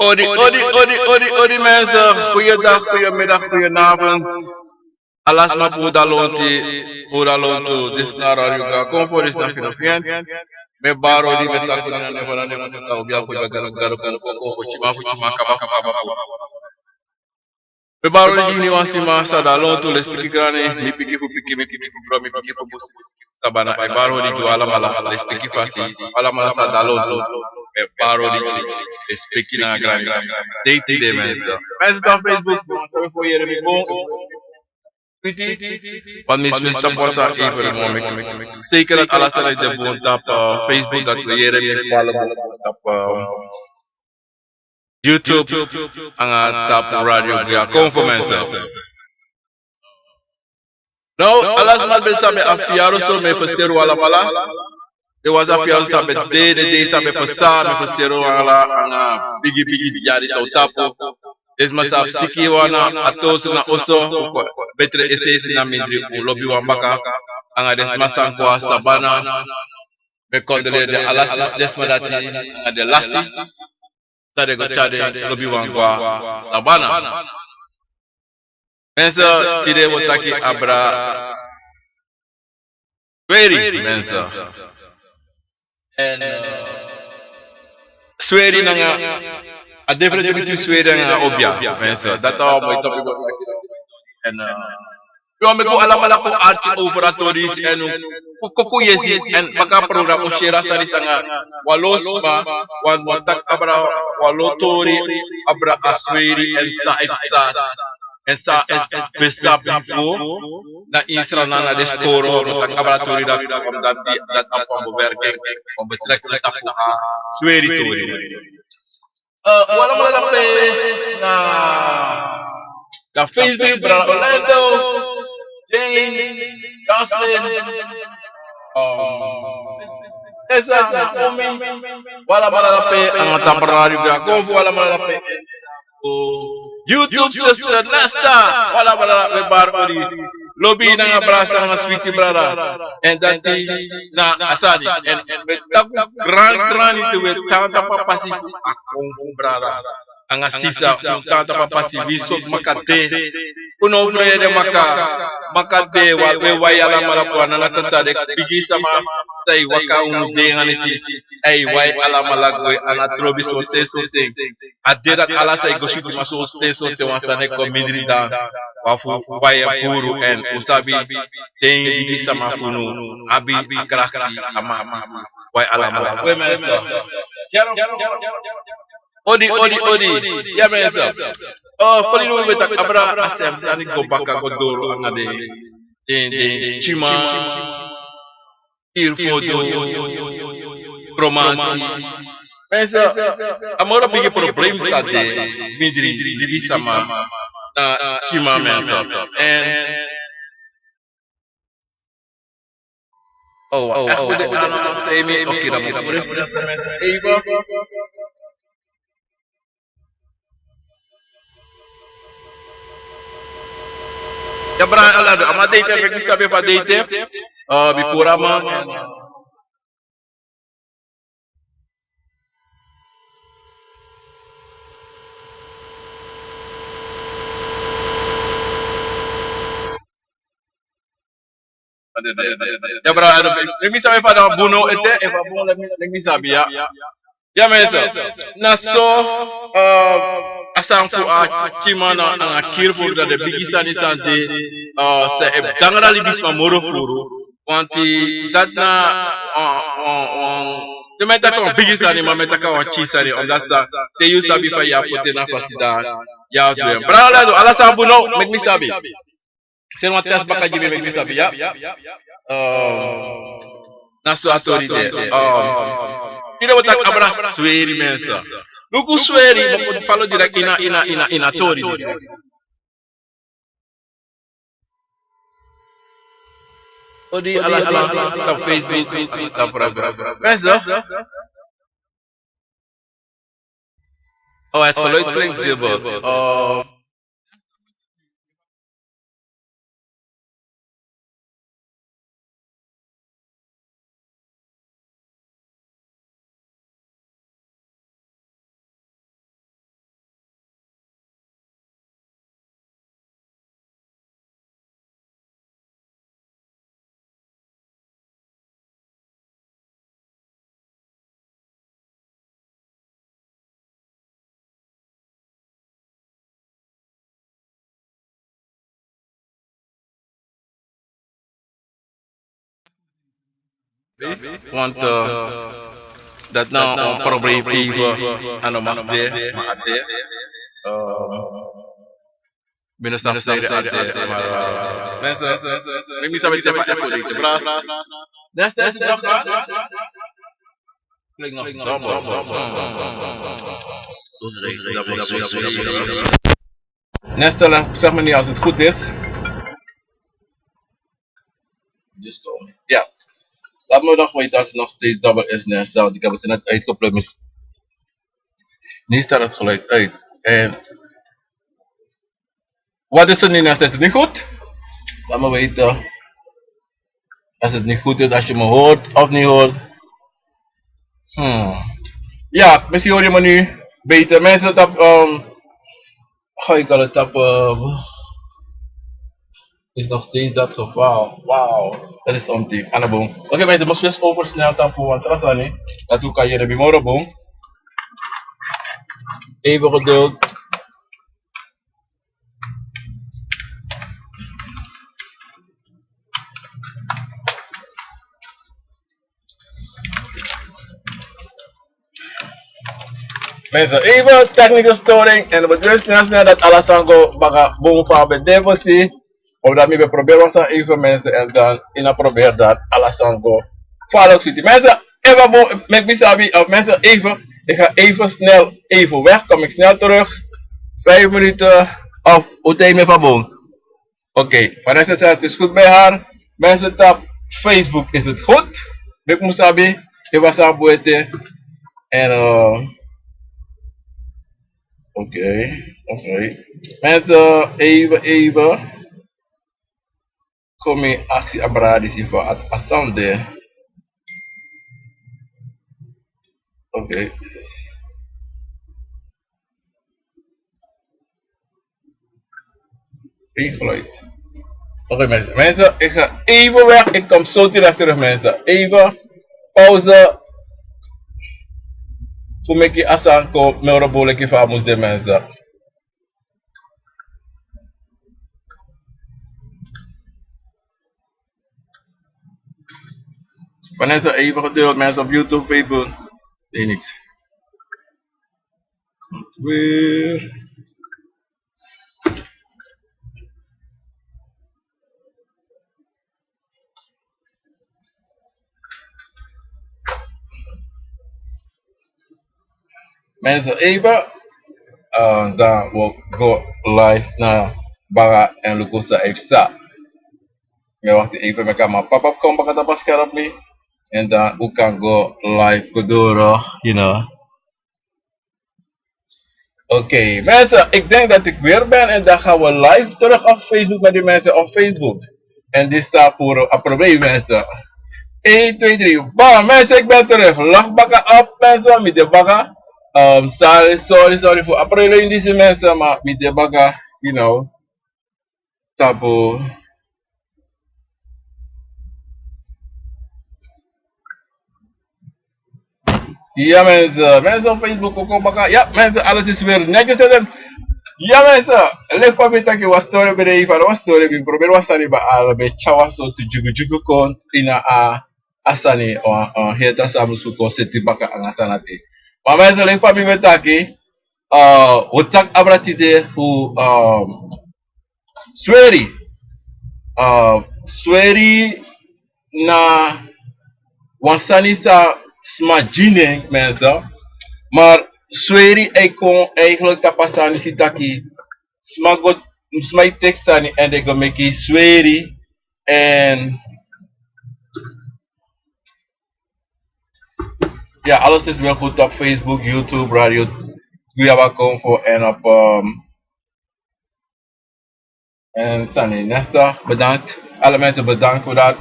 Odi mensen, goeiedag, goedemiddag, goedenavond. Alas ma puda lonti, dit is naar Radio Ga, voor is naar Filofien. Me baro di beta kuna ne fana ne kuta obia fo baga garo ko chima kaba kaba. Me baro di ni wasi ma sa da lonto le spiki grane, mi piki fu bro, mi piki fu bus. Sabana e baro di ju ala mala, le spiki fasi, ala mala sa da lonto. E baro di le spiki na grane. Date de mensa. Mensa tá no Facebook, sabe foi ele me bom. Want mis wist porta even een moment. Zeker dat alles dat de boont op Facebook dat we hier hebben follow op YouTube ang top radio ya conference. Nou, alles mas bel sabe afiaro so me postero wala wala. De was afiaro sabe de sabe passar me postero wala ang bigi diari so tapo. Es mas af siki wana atos na oso betre estes na midri un lobby wambaka anga des masan kwa sabana be kondele de alas des madati ade lasi sade go chade lobby wangwa sabana mensa tide wotaki abra very mensa and sweari nanga a definitely sweari nanga obia mensa data mo topic and yo me ko alam ko archi operatories and kuku yesi and baka program o share sari sanga walos pa wan watak abra walotori abra asweri and sa es besta bifo na isra na de skoro no sa abra tori dat om dat apom werking om betrek met apu a sweri tori wala wala pe na Facebook bra Orlando Jane, Jocelyn, esa Naomi, wala malalape ang temporary Jacob, wala malalape YouTube sister Nesta, wala malalape Barbary, lobby ng abrasa ng sweetie brother, and dati na asali, and grand ito with tata papasifu akong brother. Ang asisa kung tata papasi visot makate kuno frede makade we wayala malapwa na natatade bigi sama tay waka de nganiti ay way ala malagwe ana trobi sote adera ala say gosuti masote sote wasane ko midrida wafu waya puru en usabi ten bigi sama kuno abi akraki ama way ala malagwe meta Odi. Ya mensa. Oh, fali no beta abra asem sani go baka go doro ngade. De chima ir foto romanti. Mensa, amora bigi problem sa de midri di sama na chima mensa. And aku de ana temi okira mo. Eva ya bra alado ama date rek sabe fa date bipura ma ya bra ado lemi sabe fa da buno ete e fa buno lemi sabe ya mesa na so asanku a chimana a kirfur da bigisa ni sante se e dangra libisma moro furu wanti datna de meta ko bigisa ni mameta ka wa chisa ni on dasa te you sabi fa ya pote na fasida ya de brala do ala sambu no make me sabi sen watas baka jibe make me sabi ya na so atori de ina watak abra sueri mensa Luku sueri maupun follow direct ina tori. Odi alas ta Facebook ta program. Mensa. Oh, at follow it flexible. Want dat nou een probleem even aan de macht de. Binnenstapsteden uit de. Maar mensen, ik mis dat even even de braas. Daar staat het nog. Klinkt nog. Nestelen, zeg maar niet als het goed is. Dus komen. Ja. Laat me nog weten als het nog steeds dubbel is Nestel. Want ik heb het net uitgeplugd. Nu staat het geluid uit. En wat is er nu Nestel? Is het niet goed? Laat me weten. Als het niet goed is, als je me hoort of niet hoort. Ja, misschien hoor je me nu beter. Mensen, dat ik kan het tappen. Is nog steeds dat geval. Wauw. Dat is omtie. Anneboom. Oké mensen, moest best oversnel tappen. Want dat is niet. Dat kan je de bimoroboom. Even geduld. Mensen, even technische storing en we doen snel dat alles aan go baga boom van bij devotie. Omdat we proberen was even mensen en dan in probeer dat alles aan go follow city. Mensen, even boom met misabi of mensen even. Ik ga even snel even weg, kom ik snel terug. 5 minuten of hoe tijd me van boom. Oké, Vanessa zegt het is goed bij haar. Mensen tap Facebook is het goed. Met misabi, ik was aan boete en Oké. Mensen, even. Kom in actie abradisi voor het asande. Oké. Geen geluid. Oké mensen. Mensen, ik ga even weg. Ik kom zo direct terug mensen. Even. Pauze. Voor mij ki asan ko meurobole ki famus de mensen. Vanessa even gedeeld mensen op YouTube, Facebook. Nee niks. Komt weer. Mensen even. Dan we go live naar Bara en Lukosa Epsa. We wachten even met mijn pop-up komen bakken dat pas scherp mee. En dan we kan go live godoro, you know. Oké, mensen, ik denk dat ik weer ben en dan gaan we live terug op Facebook met die mensen op Facebook. En dit staat voor een probleem mensen. 1, 2, 3, bam, mensen, ik ben terug. Lach bakken op mensen, met de bakken. Sorry voor april in deze mensen, maar met de bakken, you know. Tapo. Ja mensen op Facebook ook bakken. Ja mensen, alles is weer netjes. Ja mensen, leuk van mij dat je was story bij de even was story. Ik probeer was aan bij alle bij chawaso te jugu kont in asani heta samen zoeken zitten bakken aan asanati. Maar mensen, leuk van mij dat je wat tak abratide voor Sweri na wansani sa smajining mensen. Maar Sweri ik kon eigenlijk tapasani sitaki smagot smai tekstani en ik go make Sweri en ja alles is wel goed op Facebook, YouTube, radio Guyaba Convo en op en Sunny Nesta bedankt. Alle mensen bedankt voor dat.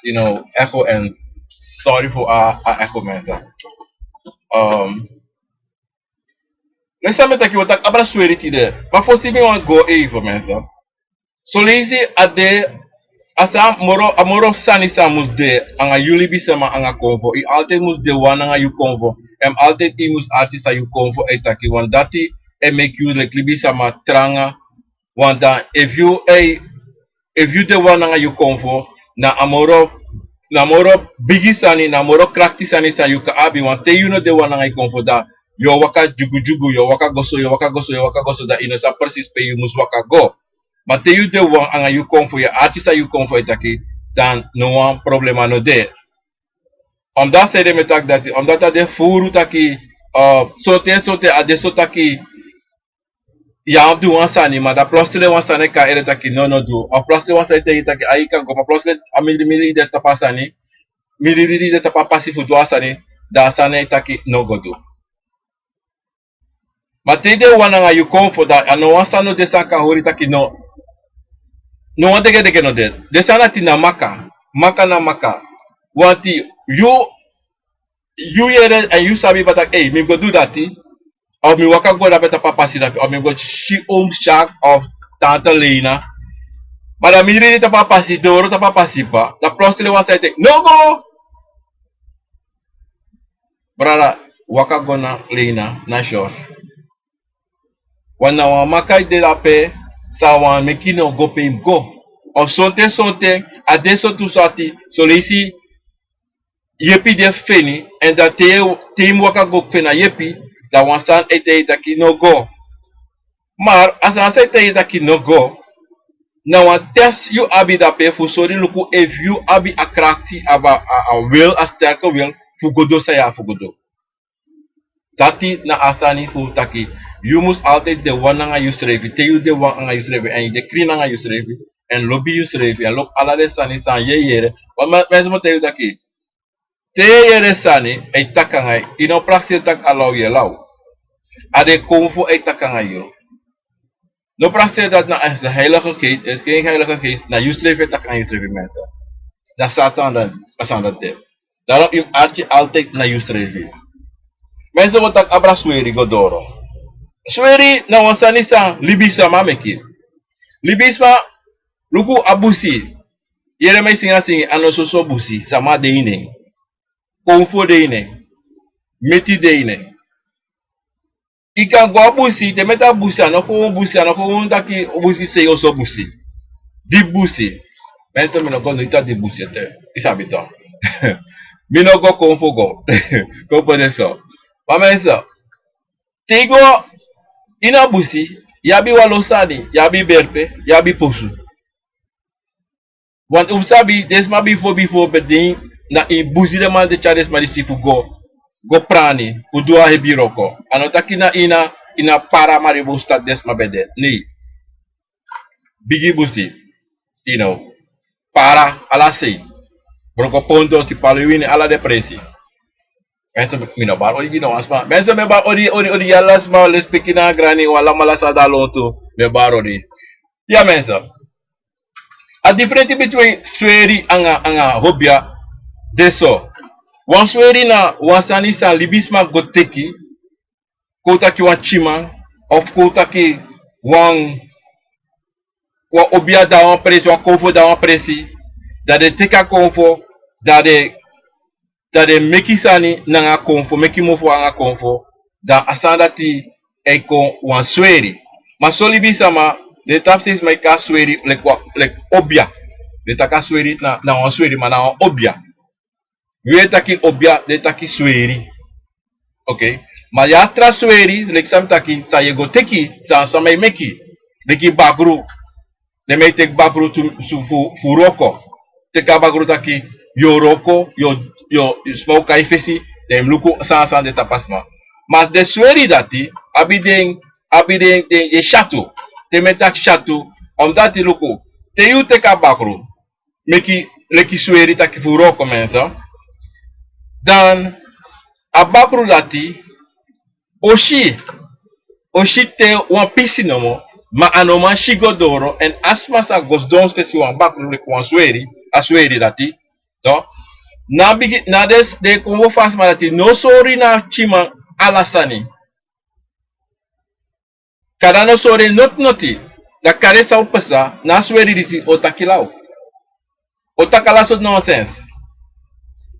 You know, echo en sorry voor echo mensen. Mensen met wat ik abra swerit de. Maar voor si want go even mensen. So lazy ade asa moro sani samus de anga jullie bisema anga convo. I altijd moest de one anga you convo. Altijd I moest artist a you convo etaki want dati e make you like libisama tranga. Want dan if you the one anga you convo na amoro namoro bigi sani namoro krakti sani sa yuka abi wan te you no de wana ngai konfoda yo waka jugu jugu yo waka goso yo waka goso yo waka goso da ino sa persis pe you mus waka go maar te you de wan anga you konfo ya artista you konfo itaki dan no wan problema no de omdat ze de metak dat omdat dat de furu taki sote ade sotaki ya do wan sani maar da plostele wan sani ka ere taki no do of plostele wan sani te taki ai kan go maar plostele amili de tapasani miliriri de tapa pasi fu doa sani da sane taki no godu. Matide wana nga you konfo da ano wasano de saka hori taki no no wante ke no de. De sana ti na maka na maka. Wanti you yere and you sabi batak hey me go do that or me waka go da beta papa si da or me go shi shack of tante Lena. Mada miliriri tapa pasi doro tapa pasi pa. Da prostile wasa ite no go. Brada waka gona Lena na shore. Wana wa makai de la pe sa wan mekino go pe im go. Of sonte ade so tu sorti so lesi yepi de feni en dat te im waka go fena yepi da wan san ete taki no go. Maar as an say te taki no go na wan test you abi da pe fu sori luku if you abi akrakti aba a will a sterke will fu godo sa ya fu godo. Tati na asani fu taki you must altijd de one nga you schreven, te you de one nga you schreven, en de clean nga you schreven, en lobby you schreven, en loop alla de sani san ye yere, want mensen moeten you taki, te yere sani, e takangay, ino praxis tak allow ye law, ade konfo e takangay yo. No praxis dat na is de heilige geest, is geen heilige geest, na you schreven tak you schreven mensen. Dat staat aan dat te. Daarom you altijd na you schreven. Mensen moeten tak abra sweri godoro. Sweri na wasani sa libisa mameki. Libisa luku abusi. Yere mai singa ano soso busi sama de ine. Konfo de ine. Meti de ine. Ika go abusi te meta busi ano fo taki busi se yo so busi. Di busi. Mense me no go ita di busi te. Isabito. Mi no go konfo go. Ko pode so. Mamensa. Tego ina busi, yabi walosani, yabi berpe, yabi posu. Want sabi, desma before beding na in busi de man de chades malisi fu go prani, fu dua hebiroko. Anotaki na ina para maribo stad desma bede. Ni. Bigi busi, para ala sei. Broko ponto si paluine ala depresi. Mense mina bar odi gino asma. Mense me bar odi yalas ma les pekina grani wala malasa daloto me bar odi. Ya mense. A difference between sweri anga hobia deso. Wan sweri na wansani sa libisma goteki kota ki wan chima of kota ki wan obia da wan presi wan konfo da wan presi da de teka konfo da de meki sani nanga konfo meki mofo anga konfo da asanda ti eko wan sweri ma solibi sama de tapsis mai ka sweri lek obia de taka sweri na wan sweri ma na wan obia we taki obia de taki sweri okay ma yastra sweri lek sam taki sa yego teki sa samai meki leki bakru de mai tek bakru tu furoko teka bakru taki yoroko yo smoke ifesi dem luku san de tapasma mas de sweri dati abiden de chateau te metak chateau dati luku te yu te kabakru meki leki sweri taki furo komensa dan abakru dati oshi te wan pisi nomo ma anoma shigodoro en asma sa gosdons fesi wan bakru leki wan sweri dati to na de konvo fas malati no sori na chima alasani. Kada no sori noti da kare sa upasa na sweri disi otakilau. Otakalasot nonsense.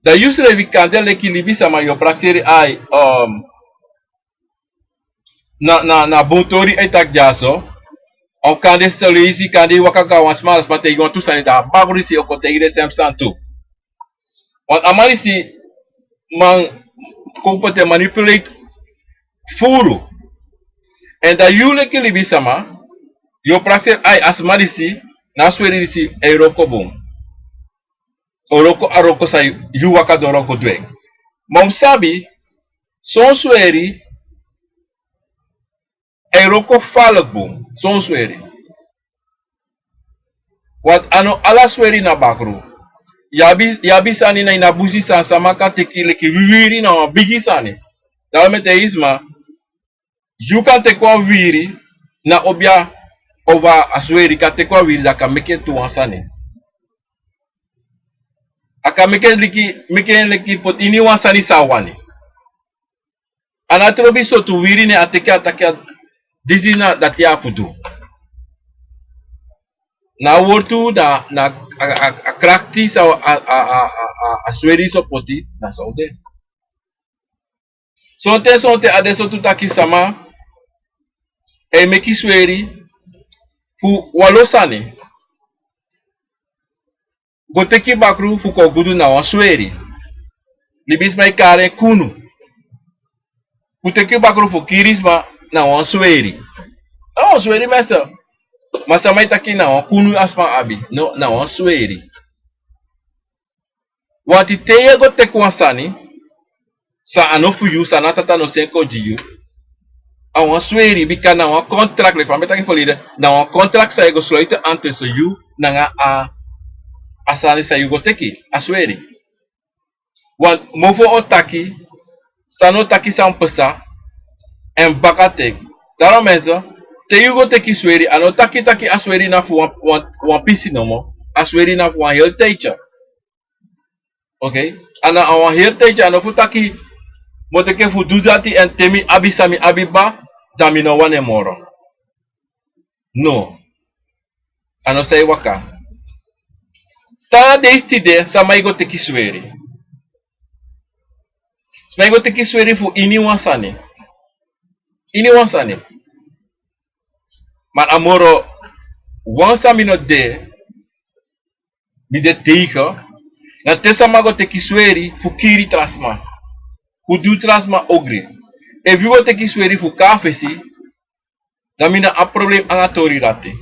Da yusre vi kandel leki libisa ma yo prakseri ai na buntori etak jaso. O kande solisi kande wakaka wan smalas pate yon tu sani da bagurisi okote ire sem santu. Want amarisi man compete manipulate furu. En dat jullie libi sama, yo praxe ai as marisi na sweri disi eroko bom. Oroko aroko sa yu waka doroko dweng. Mom sabi, son sweri eroko falak bom. Son sweri. Wat ano ala sweri na bakru. Yabi sani na inabusi san samaka teki leki wiri na bigi sani. Daarom te isma, you kan te kwa wiri na obia over asweri kan te kwa wiri da kan meke tu wansani. Aka meke leki potini wansani sawani. Anatrobi so tu wiri ne ateke atake dizina dat ya fudu. Na wortu da na a krakti sa asweri so poti na saude. Sonte adesso tu taki sama e meki sweri fu walosani. Goteki bakru fu ko gudu na wan sweri. Libis mai kare kunu. Goteki bakru fu kirisma na wan sweri. Oh, sweri mesa. Masa mai taki na wan kunu asma abi. No, na wan sweri. Wanti teye goteku wansani. Sa anofu yu sa natata no senko jiyu. A wan sweri bika na wan contract le fameta ki folide na wan contract sa ego sluiten aan tussen yu na nga a asani sa yu goteki a sweri. Want movo otaki sa no taki sa pesa en bakatek. Daarom mensen te yu goteki sweri ano taki a sweri na fu wan pisi no mo a sweri na fu wan heel tijdje. Okay? Ana a wan heel tijdje ano fu taki moteke fu dudati en temi abisami abiba dami no wane moro. No. Ano say waka. Tana deisti de sa maigo teki sweri. Maigo teki sweri fu ini wansani. Ini wansani. Maar amoro wansami no de mi de teiga. Na tesa mago teki sweri fu kiri trasma. Fu du trasma ogri. E vivo teki sweri fu kafesi. Damina a problem angatori rate.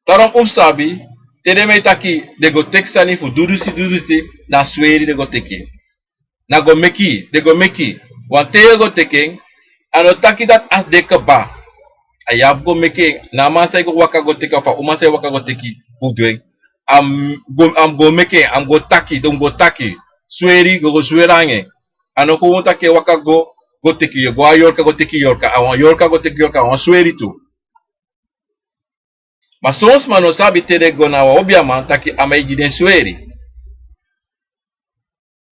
Tarom sabi tede mai taki de go teksani fu dudusi na sweri de go teki. Na go meki, de go meki. Wan te go teken ano taki dat as de ba. Ayab go meki na masai go waka go teka fa umasai waka go teki fu dweng. Am go meki, am go taki, dom go taki. Sweri go swerange. Ano ko take waka go teki yo, go a yorka go teki yorka, awan yorka go teki yorka, awan sweri tu. Ma sons mano sabi tere go na wa obiaman taki amai jiden sweri.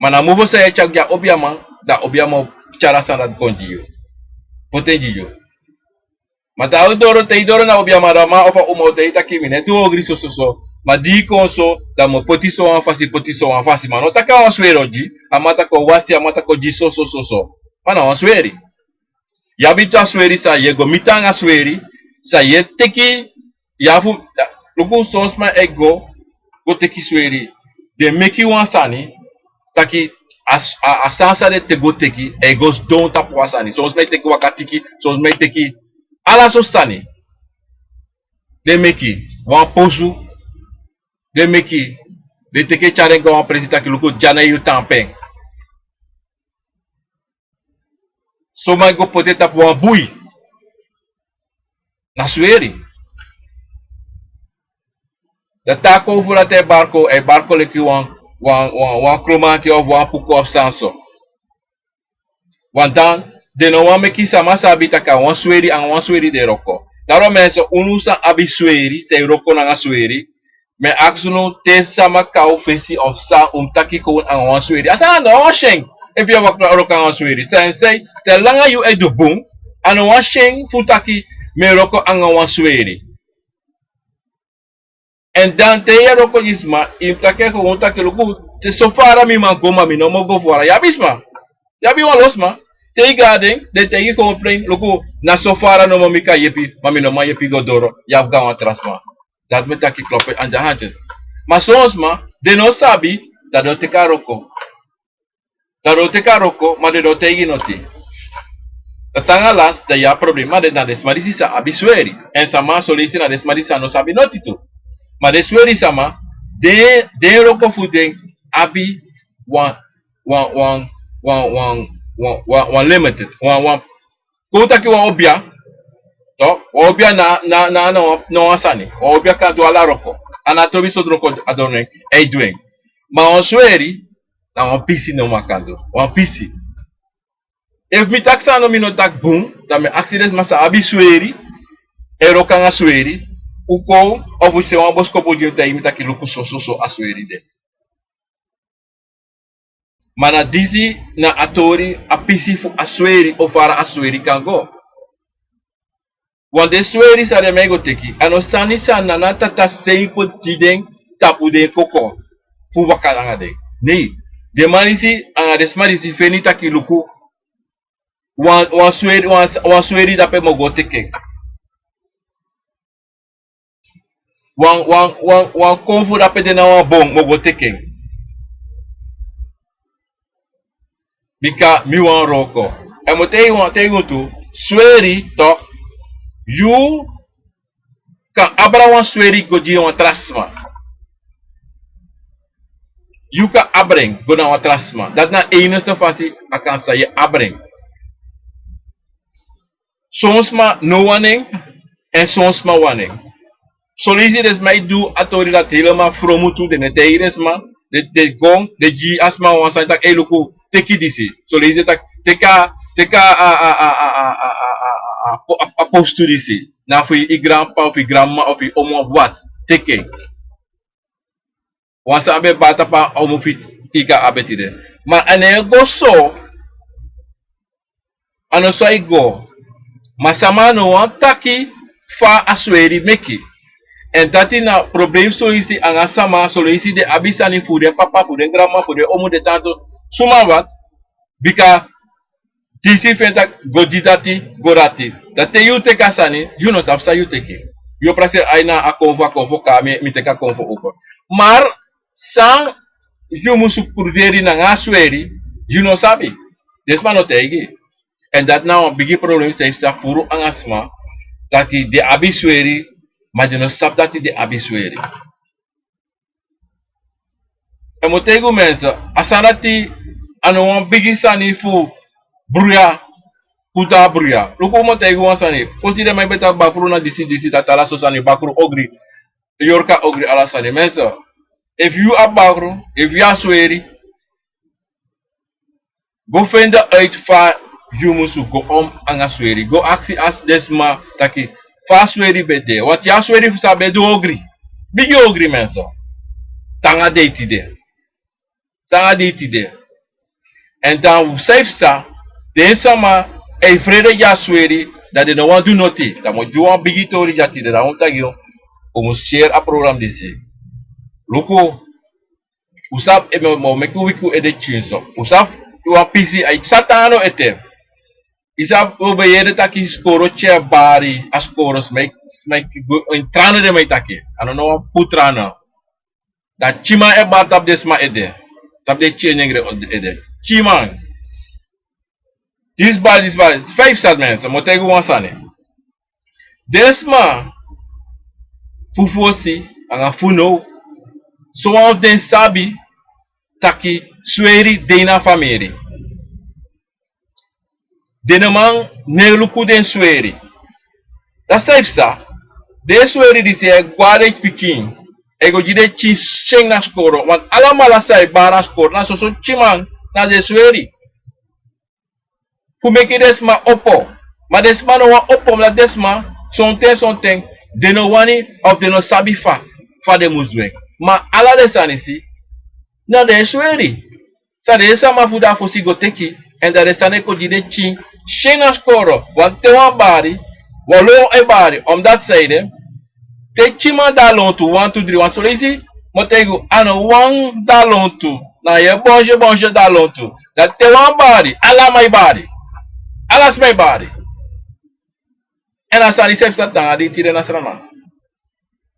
Mana mubo sa echak ya obiaman da obiamo cara sanad konjiyo. Potenjiyo. Mata te idoro na obiama rama ofa umo te itaki mine tu ogri so. Ma di konso da mo potiso an fasi mano taka wan sweri oji amata ko wasi amata ko ji so. Mana wan sweri. Yabi cha sweri sa yego mitanga sweri sa ye teki yafu luku sonsma ego go teki sweri de meki wan sani taki asansa de te go teki egos don tapu wasani sonsma teki wakatiki sonsma teki ala so sani de meki wan posu de meki de teke charenga wan presita ki luku jana yu tampeng so mai go pote tapu wan bui na sweri. De tako fura te barco e barco leki wan kromati of wan puko of sanso. Wan dan de no wan meki sama sabi taka wan sweri de roko. Daarom mensen unusa abi sweri se roko na sweri. Me aksuno te sama kau fesi of sa taki ko an wan sweri. Asa no wan sheng if you wak roko an sweri. Say te langa you e do boom an wan sheng futaki me roko an wan sweri. En dan te ye roko isma imtake ko untake luku te sofara mi man goma mi no mo go fora. Yabisma. Yabi wan losma. Te garden de te ko complain luku na sofara no mo mika yepi mami no ma yepi go doro. Yab ga wan trasma. Dat met taki kloppe aan de handjes. Maar soms ma de no sabi da do te karoko. Da do te karoko, ma de do te iginoti. Tanga las da ya problema de na desmarisi sa abisueri. En sama solisi na desmarisi no sabi noti tu. Ma desweri sama de roko fuden abi one limited. One kuta ki wa obia. To obia no asani. Obia ka do ala roko. Anatobi so roko adorne e doing. Ma on sweri na on pisi no makando. One pisi. If mi taxa no mi no tak boom, da me accidents masa abi sweri, ero kanga sweri, uko of se wan bosko podi ta imita ki luku so a sweri de. Mana dizi na atori a pisi fu a sweri o fara a sweri kan go. Wan de sweri sa de mego teki, ano sani sa nanata ta seipo tiden tapu de koko fu wakalanga de. Nee, de manisi anga desmarisi fenita ki luku wan sweri dape mogo teke. Wan konfu dape de na wan bong mogo teke. Bika mi wan roko. E mo te tu sweri to you kan abra wan sweri goji wan trasma. You kan abreng go na wan trasma. Dat na enigste fasi akan sa je abreng. Soms maar no wanneer en soms maar wanneer. Solisi des mij doe atori dat helemaal vromu toe de neteiris man. De gong de g asma wan sa tak eluku teki disi. Solisi tak teka a postu disi. Na fi I grandpa of I grandma of I omo wat teke. Wan sa abe bata pa omo fi ika abetide. Maar ane go so ano so I go. Masama no wan taki fa asweri meki. En dati na probleem solisi anga sama solisi de abisani fu de papa fu de grandma fu de omu de tanto suma wat bika disi fenta godi dati gorati. Dati you take asani you no sapsa you take. You prase aina a konvo ka mi teka konvo opo. Maar sang you musu kurderi na asweri you no sabi. Desma no tegi. En dat nou een big probleem is dat voor een asma dat hij de abisweri, maar je no sap dat hij de abisweri. En moet tegen mensen, als dat hij aan een big sani voor bruya, kuta bruya. Luko mo tegen ons sani, fosi de mij beter bakru na disi dat ala so sani bakru ogri, yorka ogri ala sani mensen. If you are bakru, if you are sweri, go find uit van you musu go anga sweri. Go aksi as desma taki fa sweri bede. Wat ya sweri sa bedo ogri. Bigi ogri menso. Tanga deiti de. Tanga deiti de. En dan safe sa. Den sama e vrede ya sweri. Dat de no wan do noti. Dat mo juan bigi tori jati de. Dat mo tagi yo. Omo share a program disi. Loko. Usap e mo meku wiku ede chinso. Usap tua PC ay satano ete. Isa obeyede taki skoro che bari a skoros make entrano de mai taki. Ano no putrana. Da chima e bar tap desma ede. Tap de chengre ede. Chima. This bar. Five sad men. So motego wansane. Desma fufosi anga funo. So of den sabi taki sweri dena famiri. Deneman neluku den sweri. Da safe sa. De sweri disi e guade pikin. Ego jide chi sheng na skoro. Want alamala sai bara skoro. Na so chiman na de sweri. Fu meki desma opo. Ma desma no wan opo. La desma son ten. Deno wani of deno sabi fa. Fa de musdweng. Ma ala desani si. Na de sweri. Sa de sama fuda fosi go teki. En da desane ko jide chi. Shena skoro, want te wan bari, walo e bari, dat zijde, te chima dalontu, 1, 2, 3, want so lazy, motegu, ano 1 dalontu, na ye bonje dalontu, dat te wan bari, ala my bari, alas my bari. En as a resept satan, di tire na strana.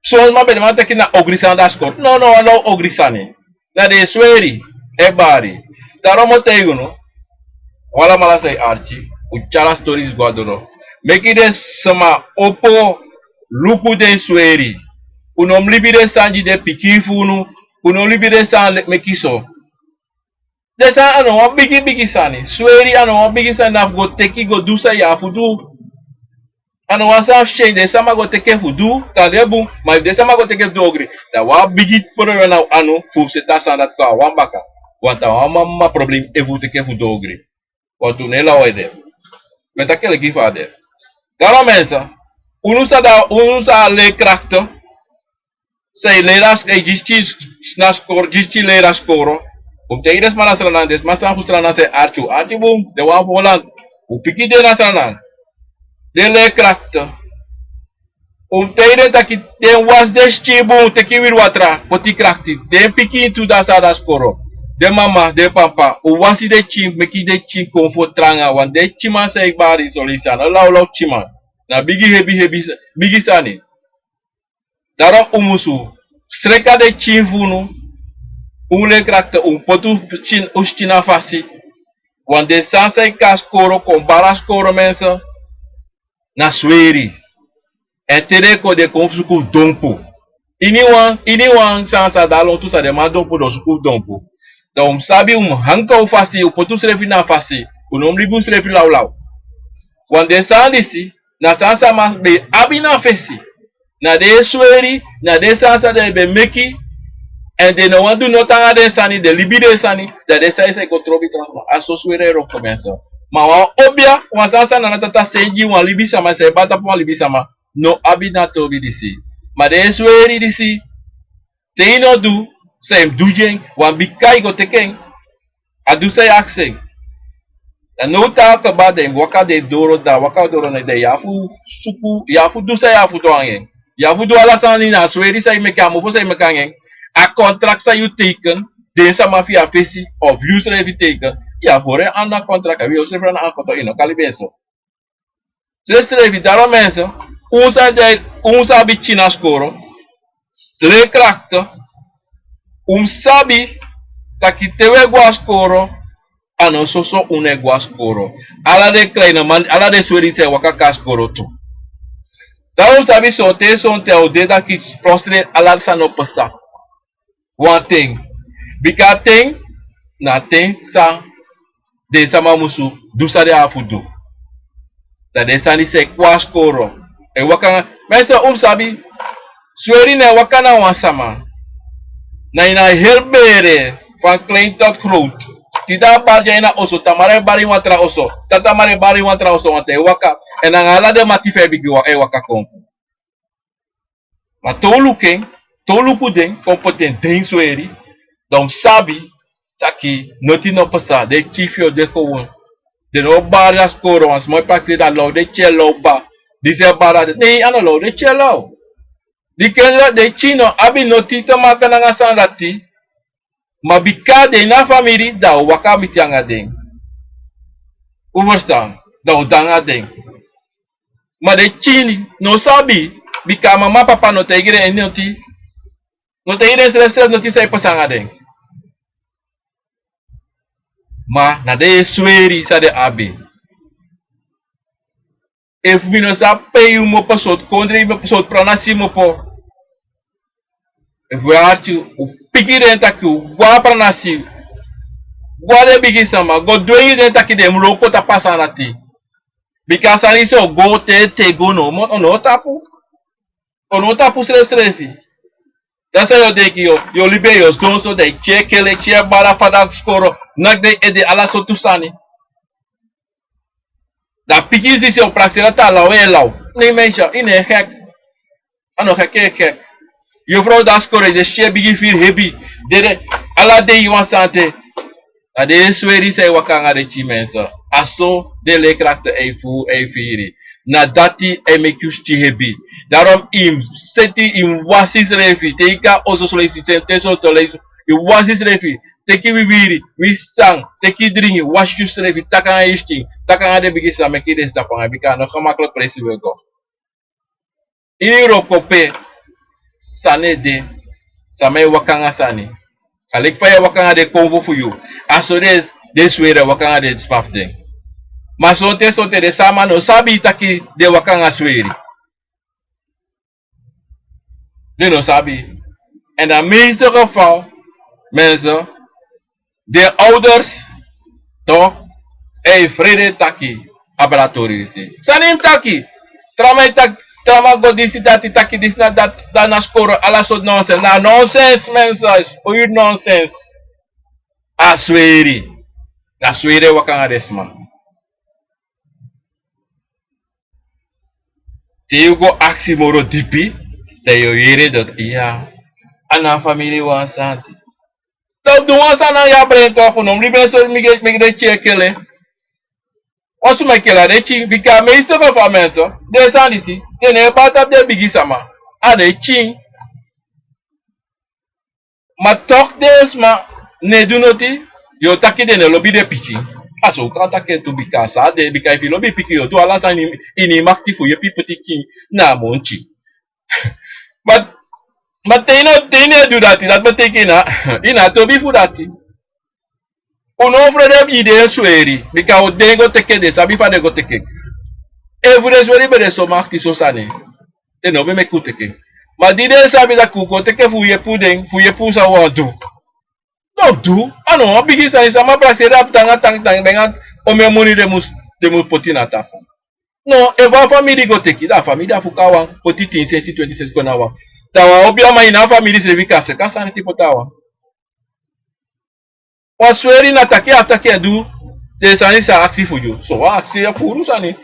So ma bede man teki na ogrisan da skor, no, alo ogrisani. na de sweri e bari. Daarom moet ik no. Wala mala say Archie. Uchala stories guadoro. Make it sama opo luku den sweri. Unom libide sanji de pikifunu. Unom libide san mekiso. Desa ano wan bigi sani. Sweri ano wan bigi sani na go teki go do sa ya fudu. Ano wan sa shame de sama go teke fudu. Kadebu. Ma de sama go teke dogri. Da wan bigi poro na ano fu se ta sandat ka wan baka. Want dan mama probleem even te keer doorgri. Wat toen heel oud met aquele gifade. Daarom mensen, unusa leerkrachten, zij leraars, na score, leraars scoren. Op de ieders maar nasranan, des maar staan voor se archu, archu boom, de wan Holland. Op piki de nasranan, de leerkrachten. Om tijden dat ik den was des chiboom, te kiwir watra, poti krachti, den piki into da scoren. De mama, de papa, o wasi de chim, meki de chim comfort tranga, want de chima say bari solution, lau chima. Na bigi sani. Daarom umusu, streka de chim funu, le krakte potu chin uschina fasi. Want de sansay kaskoro, compara skoro mensen, na sweri. En tereko de konfuku dompo. Iniwan sansa dalon tu sa de ma dompo do suku dompo. Dan sabi hanka fasi, potu srefi na fasi, unom libu srefi lau. Want de sandisi, na sansa mas be abi na fesi, na de sweri, na de sansa de be meki, en de no want do not anga de sani, de libi de sani, da de sa go trobi transma, aso swere ro komensa. Ma wan obia, wan sansa na natata seji, wan libi sama, se bata po libi sama, no abi na trobi disi. Ma de sweri disi, te ino do, sem dujeng, wan bikai go teken, adu say akseng. En no talk about them, waka de doro da, waka doro na de yafu suku, yafu du say yafu to angen. Yafu do ala sani na sweri say mekamu, po say mekangen. A contract say you taken, den sa mafia fesi, of use revi taken, ya for an ander contract, we also run an contract, kalibenso. So revi daarom mensen, unsa bi china skoro, leerkrachten, sabi takitewe guaskoro ano soso une guaskoro ala de kleine man ala de sweri se wakaka skoro tu daarom sabi so te ode da ki prostre ala sa no pasa one thing bika thing na thing sa de sama musu dusa de afudu da de sani se guaskoro e wakanga mesa sabi sweri ne wakana wasama na ina herbere van klein tot groot. Tida barja ina oso, tamare bari watra oso, tatamare bari watra oso wante waka, en ang ala de matife bigiwa e waka kontu. Ma toluku den, kompoten den sweri, dom sabi, taki, noti no pasa, de chifio de gewoon, de no bari askoro, wans mooi praktise da low, de chelo ba, dize bara, nee, ano low, de chelo. Di kenlo de chino abi notito maka nga sandati mabika de na family da waka mitianga ding. Overstaan da udanga ding. Ma de chini no sabi bika mama papa no tegire enoti no tegire stress noti sai pasanga ding. Ma na de sweri sa de abi. If we no sa pay mo pasot kondri mo pasot pranasi mo po. Voiarti o pigi dentro aqui o gua para nascer gua de bigi sama go doing dentro aqui de mroko tá passando ati because ali so go te go no no tapu strefi dessa eu dei que eu libei os dons so de check ele check bara fada skoro nak de ede ala so tusani da pigi di seu praxela tá lá é lá nem mensa ine hek ano hek je vrouw dat scoren, de share bigi feel heavy. Dede ala de you want sante. Ade sweri say wakanga de chi mensa. Aso de leerkrachten e firi. Na dati e make you heavy. Daarom seti im wasis refi. Teika oso soliciten teso toleso. I wasis refi. Teki wibiri, wi sang, teki dringi, wash you refi. Takanga ishting. Takanga de bigi sa meki de stapanga. Bika no gemakkelijk presi wil go. In Europe sane de samay wakanga sani Alik faya wakanga de convo for you. Aso de swere wakanga de spaf ding. Maar sonte de sama no sabi taki de wakanga swere. De no sabi. En dan meeste geval, mensen, de ouders, toch, vrede taki, laboratorium. Sanim taki, trama go disi dati taki dis na dat na score ala so nonsense. Na nonsense mensen, pure nonsense. Aswere wakanga desma. Te you go aksi moro dipi, te you yere dat iya, ana family wansati. Donc do wansana ya brain to kunom libe so mi de chekele. Osu mekela de chi bika me iso ko famenso, de sandisi, de ne bata de bigisama. A de chi. Ma tok desma ne do noti, yo taki de ne lobby de piki. Aso ka take to bika sa de bika if lobby piki yo to ala sa ini makti fu ye pipoti ki na monchi. But they no do that. That but taking ina to be for that. Uno for them ide sweri because they go take this sabi fa they go take. Every sweri be so makti so sane. They no be make ku take. Ma di de sabi da ku go take fu ye pusa wa do. No do. Ano bigi sa isa ma praxe rap tang benga o me money de mus potina tapa. No, eva family go take it. That family da fukawa potiti in 26 go na wa. Tawa obia ma ina family se vikase kasa ni tipo tawa. Wasweri na atake du te sani sa aksi fujo. So wa aksi ya furu sani.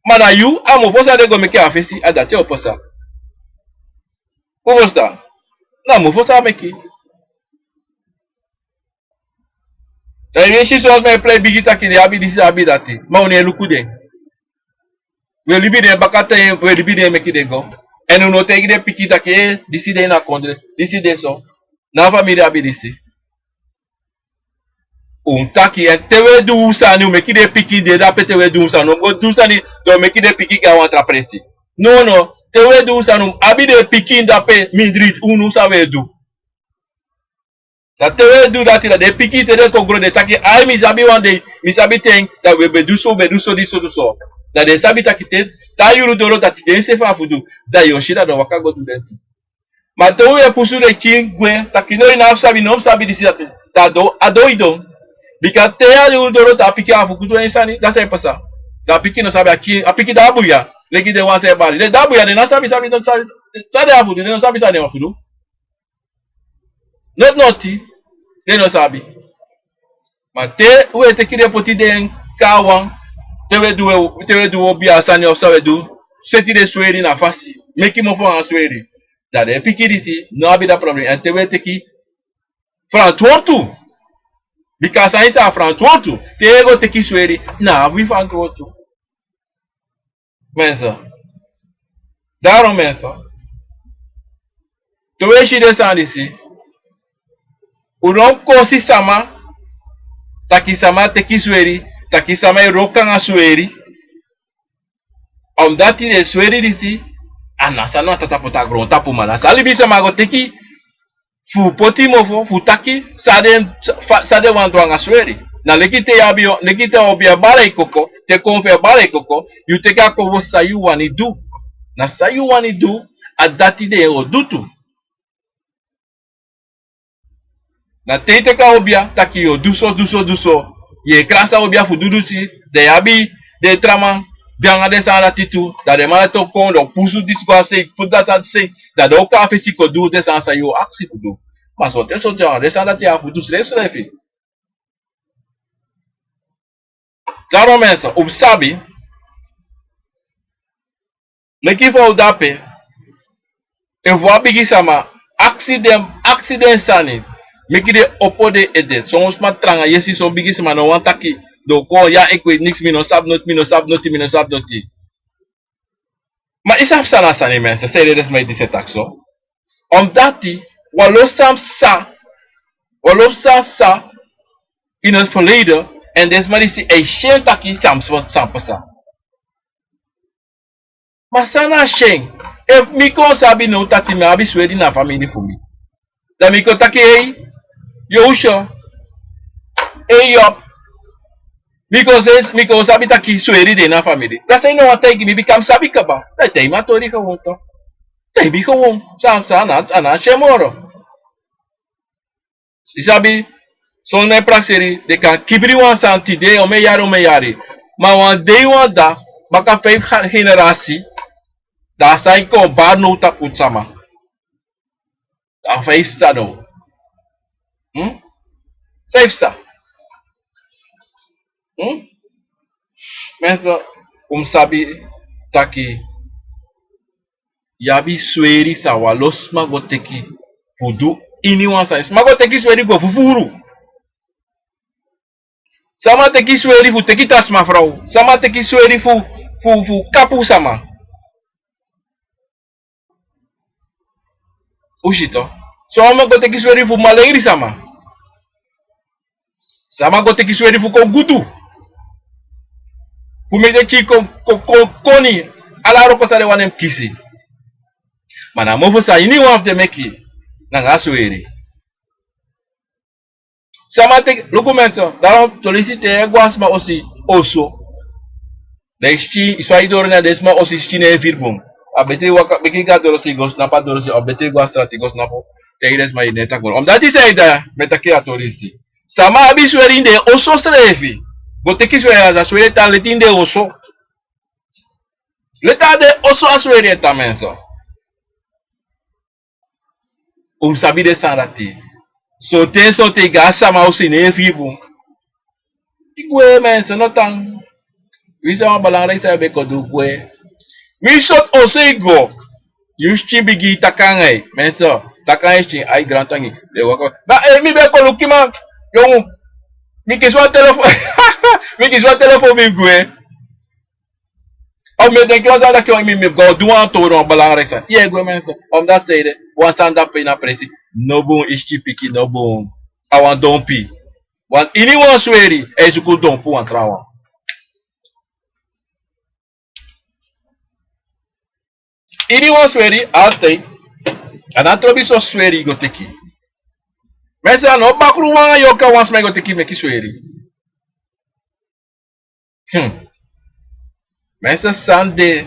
Mana you amo fosa de go meke afesi adate oposa. Kubosta. Na mo fosa meke. Tayi shi so me play bigita ki de abi disi abi dati. Ma oni elukude. We libi de bakate we libi de meke de go. En uno tegi de pikita ke disi de na kondre, disi de so. Na family abi disi. Taki en tewe du usani u meki de piki de da tewe du usani. Go du usani do meki de piki ga wantra presti. No, tewe du usani abi de piki da pe midrit unu sawe du. Da tewe du dati la de piki te de kogro de taki ai mi sabi one day, mi sabi think that we be do so this so. Da de sabi taki te ta yuru dolo dati de se fa fudu da yoshida do waka go do denti. Ma tewe pusu de kingwe taki no ina sabi no sabi disi dati. Da do adoido. Because te ya yuru dolo ta piki afu kutu insani da se pasa. Da piki no sabi apiki da abuya. Legi de wan se bali. Le da abuya de na sabi no sabi de afu de no sabi sa de afu. Not naughty. They no sabi. Ma te we te kire poti de kawan. Te we do obi asani of sawe do. Seti de sweri na fasi. Make him ofo an sweri. Da de piki disi no abi da problem. And te we te ki Fran tuotu. Because I say Fran tuotu. Te go te ki sweri. Na we fan tuotu. Mensa. Daarom mensa. Te we shi de san disi. Unom kosi sama takisama teki sweri takisama roka nga sweri omdat de sweri disi anasa no tatapota gron tapu mala sali bisa mago teki fu poti mofo fu taki sade wanto nga sweri na lekite obia bara ikoko te konfe bara ikoko you teka ko sayu wani du na sayu wani du adati de odutu. Na tete ka obia taki yo duso ye krasa obia fu dudusi de abi de trama bianga de sana titu da de mala to kon do pusu disco say put that say da do ka fesi ko du de sana yo aksi fu du mas o te so ja de sana ti afu du srefi taro mensa obsabi leki fo dape e vo bigi sama accident sani Meki de opode ede. Soms ma tranga yesi so bigis ma no wan taki. Do ko ya ik weet niks mi no sab noti. Ma isap sana sani mensen. Zei des mij dise takso. Omdat die walosam sa in het verleden en des maar die e shen taki sampasa. Ma sana shen. If mi ko sabi no taki me abi swedi na family for me. Da mi ko taki Yo sure. Hey up. Because sabi taki sweri de na family. Kasi no take me become sabi ka ba? Tay matori ka wonto. Tay bi ka won. Sa ana chemoro. Sabi son na praxeri de kan kibri wan santi de o me yari. Ma wan de wan da baka 5 generatie. Da sai ko ba no ta putsama. Da 5 sta no. Safe sta. Mensa sabi taki yabi sweri sawa los magoteki fudu ini wan sais magoteki sweri go fufuru sama teki sweri fu teki tasma frau sama teki sweri fu kapu sama ushito so magoteki sweri fu malengri sama magoteki sweri fu ko gudu fu mede chiko koni alaro ko sale wanem kisi mana mofo sa ini wan de meki nanga sweri sama te lokumenso darom solicite guasma aussi oso desti iswai dorna desma aussi chine virbum a betri waka beki ga dorosi gos na pa dorosi o betri gua stratigos na po teires mai neta gol om dati sai da metaki atorisi sama abi sweri de oso strefi goteki sweri za sweri ta letinde oso leta de oso asweri ta menso sabi de sanrati sote gasa ma aussi ne fibu igwe menso notan wisa ma balangrai sa be ko dugwe mi shot osego yushi bigi takangai menso takangai chi ai grantangi de wako ba mi be ko lukima yo mi kiswa telephone mi kiswa telephone mi gwe me den klaza da ko mi go duan to ron balangrai sa ye gwe menso that say de wan sanda pe na presi no bon ishi piki no bon awan dompi wan ini wan sweri ezuku dompu wan trawa ini wan sweri altei anatrobi so sweri goteki mensa no bakru wan yoka wan smai goteki meki sweri mensa sande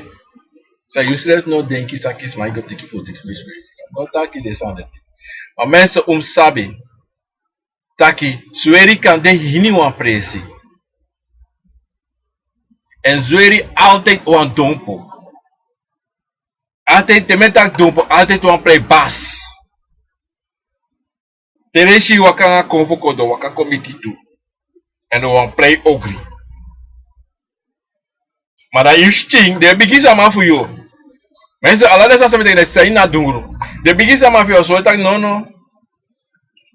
sa useless no denki sakis mai goteki sweri no taki de sande mensa sabe taki sweri kan de hini wan presi en sweri altei wan dompo altijd te metak dompo altijd wan play bass tereshi waka konfoko do waka komikitu en wan play ogri maar dat is king de bigisa ma fu yo mensen ala desa sabe de sai na dunguru de bigisa ma fu yo so tak no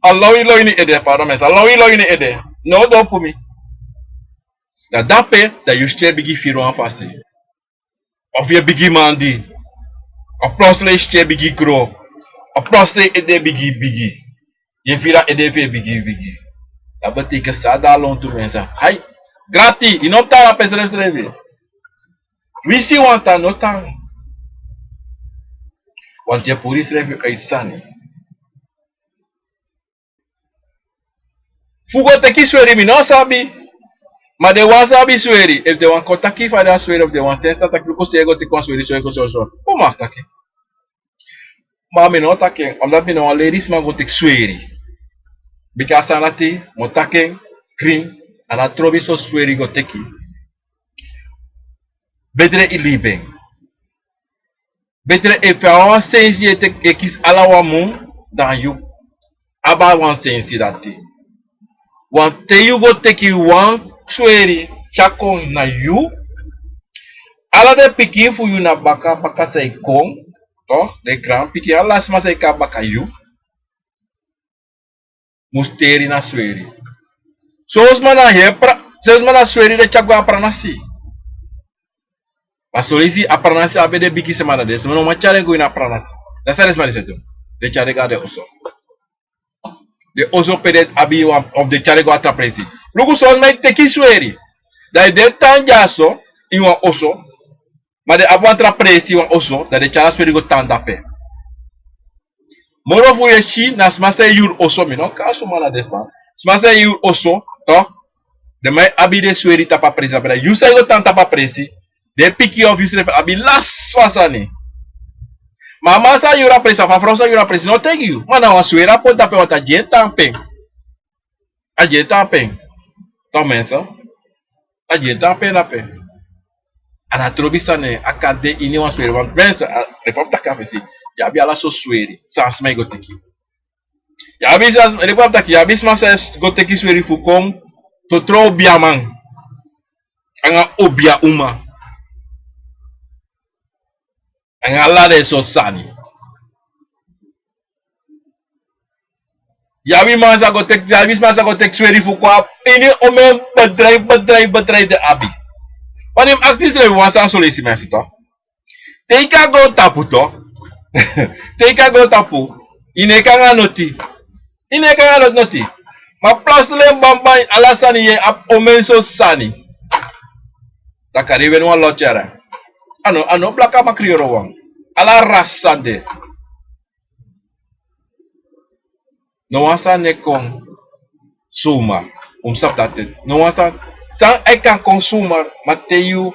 allawi lo ini ede pardon mensen allawi lo ini ede no do pumi da dape da yuste bigi firo an faste of ye bigi mandi a prosle ste bigi gro a prosle ede bigi ye fira ede pe bigi da betekent sada lon tu mensen hai grati inopta la pesre srevi wisi wanta notan want je police review uitsani fugo teki sweri mi no sabi ma de wan sabi sweri if de wan kontaki fa da sweri of de wan stensta tak ko sego te kon sweri so o ma taki ma mi no taki omdat mi no ladies ma go tek sweri because anati mo taki green ana trobi so sweri go teki bedre ilibeng betre if wan sensi te ekis alawa mum dan you aba wan sensi dati wan te you go teki wan sweri chako na you ala de pikin fu you na baka say kong to de grand pikin ala sma say ka baka you musteri na sweri so osmana hepra sesmana sweri de chako apranasi Pasolisi apranasi abede biki semana des mono machare go ina apranasi da sales mali setu de chare ga de oso pedet abi of de chare go atrapresi lugu so mai teki sweri da de tanjaso iwa oso ma de abu atrapresi wa oso da de chara sweri go tanda pe Moro fu yechi na smasa yur oso mi no ka sumana desma. Smasa yur oso to. De mai abi de sweri tapa presa bra. You say go tan tapa presi. De piki of you say abi las fasani. Mama sa yura presa fa frosa yura presi no take you. Mana wa swera po tape wata jeta peng. A jeta peng. To mensa. A jeta peng na peng. Ana trobisane akade ini wa sweri wan mensa repopta ka fesi. Ya bi ala so sweri. Sans mai go take you. Ya bi sans repopta ki ya bi smasa go take you sweri fu kom to tro obia man. Anga obia uma. Anga la de so sani. Yabi masa go tek sweri fu kwa ini ome bedrai de abi. Wanneer acties er was solisi mensen toch? Teka go tapu toch? Teka go tapu. Ineka nga noti. Ineka nga noti. Ma plasle bamba alasani ye ap omenso sani. Takari wen wan lochera. Ano blaka makrioro wang. Ala rasande. No wasa nekong suma. Sap datet. No wasa sang I kan consumar mateyu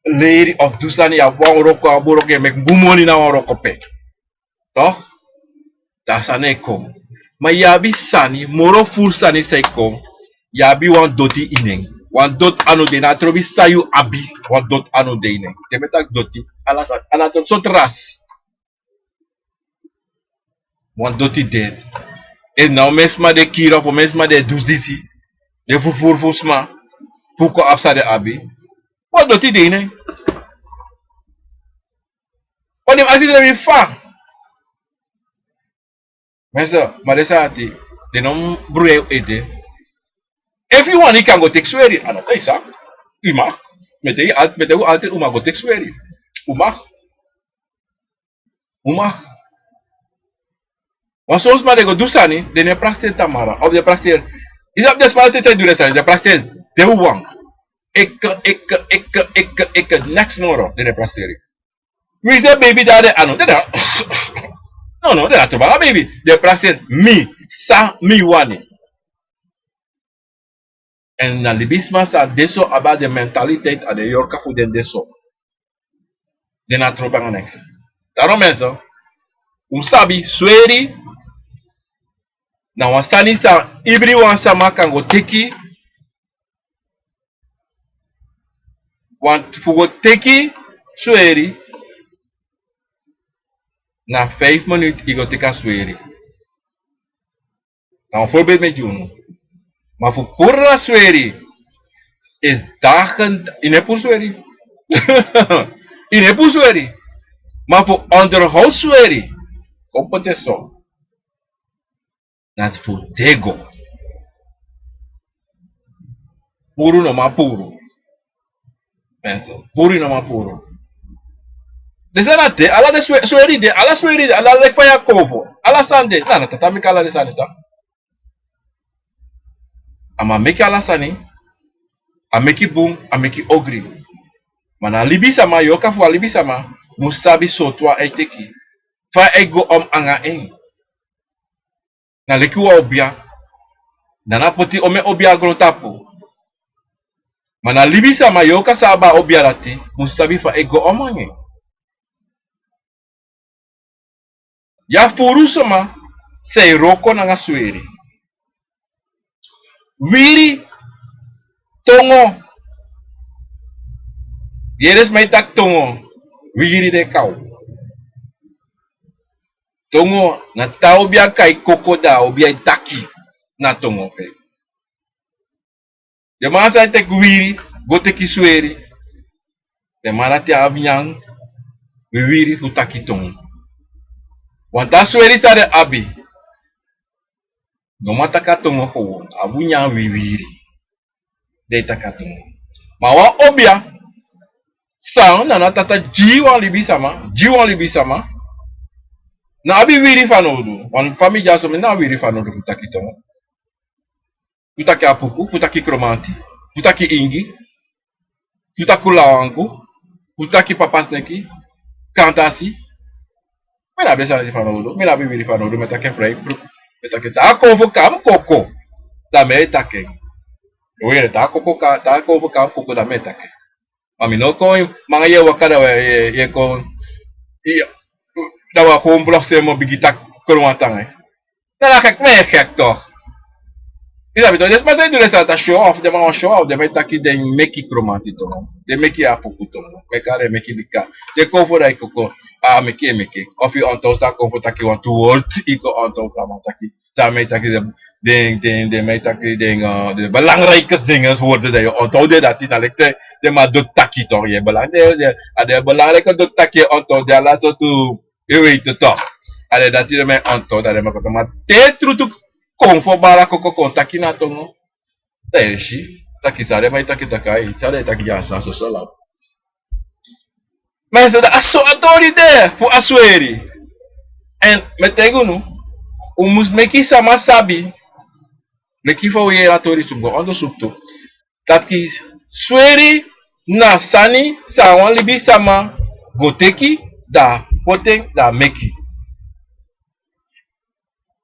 lady of dusani ya wang roko aburo ke mek bumoni na wang roko pe. Toch? Dasane kong. Ma yabi sani moro full sani say kong. Yabi wan doti ineng. Wan dot ano de na trobi sayu abi. Wan dot ano de ineng. Temetak doti. Ala tot so tras. Wan doti de. En nou mesma de kira of mesma de dus disi. De fufur fusma. Fuko apsa de abi. Wat doti de ineng. Wat dem asis de mi fa. Mensen, maar dat is het. De nom broer eten. Everyone can go take swearing. Ah, dat is dat. U mag. Met de altijd u mag go take swearing. U mag. U mag. Want soms maar de go doen sani, de ne praxis tamara. Of de praxis. Is op de spalte te doen sani. De praxis. De wang. Ik. Next tomorrow. De ne praxis. Wie is de baby daar? Ah, no. No, dat is wel baby. De praxis. Mi wani. En na libisma sa deso about de mentaliteit a de yorka fu den deso. De na tropa annex. Daarom mensen, sabi sweri na wasani sa ibri wansa makango teki want fugo teki sweri na 5 minuten igo teka sweri. Nou een voorbeeld met Juno. Maar voor pura sweri is dagen in een sweri. In een sweri. Maar voor onderhoud sweri komt het zo. Dat voor tego. Puro no ma puro. Mensen, puro no ma puro. Dus dat de, alla de sweri de, alla lek van Jacobo, alla sande. Nou, dat tatami kala de sande toch? Ama meki alasani, ameki boom, ameki ogri. Mana libi sama yoka fu libi sama, musabi sotwa eteki. Fa ego anga Na leki wa obia. Nana poti ome obia grotapo. Mana libi sama yoka saba obia rati, musabi fa ego anga Ya furu sama, sei roko nanga sweri. Wiri tongo. Yeres may tak tongo. Wiri de kau. Tongo na tao biya kay kokoda o biya taki na tongo fe. De mana sa tek wiri go teki sweri. De mana ti abiang wiri fu taki tongo. Wanta sweri sa de abi. No mata katongo ho abunya wiri. De takatongo. Mawa obia sang na tata jiwa libi sama. Na abi wiri fanodu. Wan famiglia so na wiri fanodu futaki tongo. Futaki apuku, futaki kromanti, futaki ingi, futaki lawangu, futaki papasneki, kantasi. Me na besa si panodo, me na bi wiri panodo, me take frei, me take ta convocar coco, da me take. Oye, ta convocar coco da me take. Mami no ko mga ye wakada ye ko da wa ko blok se mo bigita ko watang eh. Na kak me kak to. Ida bito des mas do essa ta show off, de ma show off, de meta ki de meki kromati to. De meki apoku to. Me kare meki bika. De ko for dai koko a meki. Of you on to sta ko for taki want to word iko on to sta ma taki. Sa meta ki de meta ki de belangrijke dingen worden dat je onthoudt dat die nalikte de maar doet taki toch je belangrijk de belangrijke doet taki onthoudt de laatste toe je weet het toch. Ade dat die me onthoudt dat de maar te true to kom voor bara koko taki na to no. Dat shi taki sare mai taki takai sare taki ya sa so la. Mas da aso adori de fu asweri. En metego no o mus meki sama sabi meki fa we atori sugo ondo subto dat ki sweri na sani sa wan libi sama goteki da poteng da meki.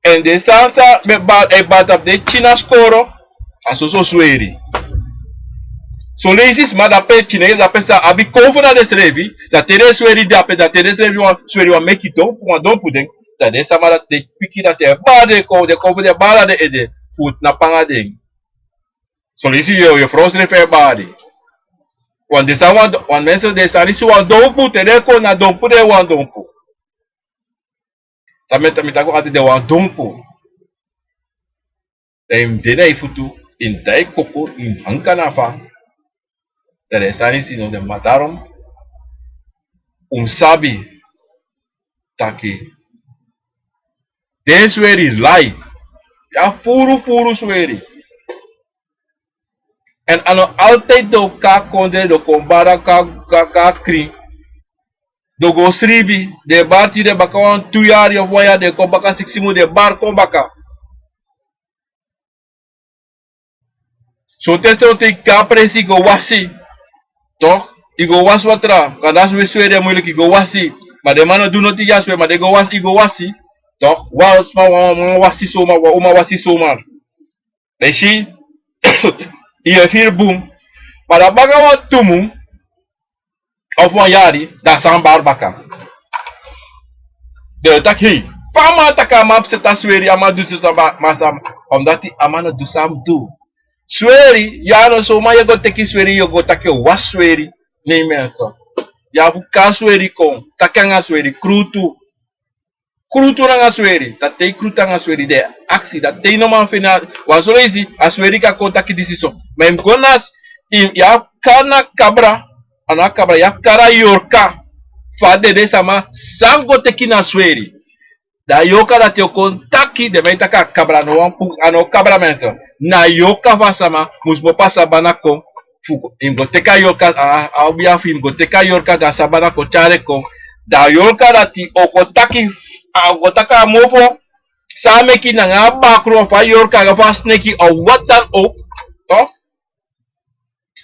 En de sansa me bat op de china skoro aso so sweri. So lesis ma da pe chine da pesa abi kofu na de srevi da tere sweri da pe da tere srevi wan sweri wan meki to wan don puden da de sama da de piki da te ba de kofu de bala de ede foot na panga ding. So lesis je frostre fe body. Want desa wan mensen desa ni wan dompu tere ko na dompu de wan dompu. Tamitago ati de wan dompu. Dem dena ifutu in dai koko in hankanafa. De restani si no de mataron. Sabi taki. Den sweri lai. Ja furu sweri. En ano altijd do ka konde do kombara ka kri. Do go sribi de barti de bakawan tuyari of waya de ko baka siksimu de bar ko baka. So tese te ka presi go wasi. Toch? I go was watra. Kadas we swede moeilijk i go wasi. Maar de mannen doen het jaswe, maar de go was i go wasi. Toch? Was ma wasi soma wa uma wasi soma. Deshi i vier boom. Maar dat baka wat tumu of wan yari da sambar baka. De tak hey. Pama taka map seta sweri ama du sesa masam omdat die amana du sam do. Sweri ya no so ma yego teki sweri yogo take was sweri nem mensa. Ya bu ka sweri kon takanga sweri krutu. Krutu na sweri dat te kruta nga sweri de aksi dat te no man fina wa so lazy asweri ka ko taki decision. Mem gonas ya kana kabra ana kabra ya kara yorka fade de sama sango teki na sweri. Da yoka dat yo kontaki de meta ka kabra no wan pu ano kabra mensa. Na yoka fasama musbo pasa banako fuko. Ingo teka yoka abia fi ingo teka yoka da sabana ko chare ko. Da yoka dati okotaki agotaka mofo sameki na nga bakro fa yoka ga fast neki of what dan ook. Toch?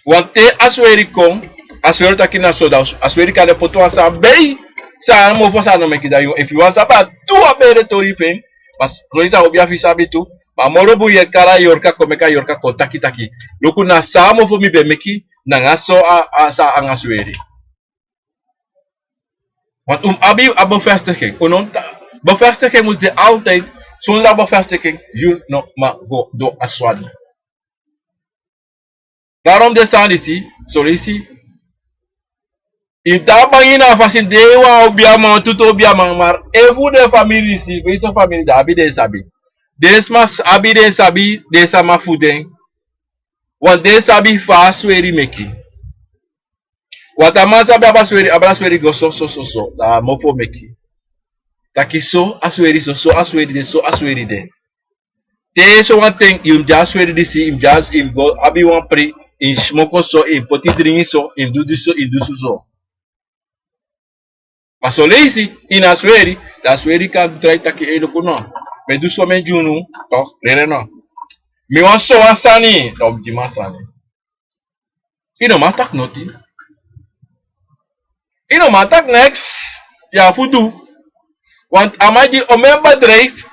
Want te asweri kon asweri taki na so da asweri ka de poto asa bei sa mo fo sa no meki da yo if you want sabat tu abere tori fen mas roisa obia fi sabi tu ma moro bu ye kara yorka komeka yorka ko taki loku na sa mo fo mi be meki na nga so sa angasweri want abi bevestiging bevestiging moest je altijd zonder bevestiging you no ma go do aswadi daarom de sanisi sorisi Itabang ina fasin dewa obiama tuto obiama mar evu de family si veso family da abi de sabi desmas abi de sabi de sama fuden wan de sabi fa sweri meki wata sabi abra sweri go so da mofo meki taki so asweri so asweri de te so one thing im just sweri de si im just im go abi wan pre in smoko so in poti dringi so in do this so in do so Paso lazy in asweri, da asweri ka try taki elo kuno. Me du so men junu, to rere no. Me wan so asani, to di masani. Ino matak noti. Ino matak next, ya fudu. Want amaji o men bedrijf,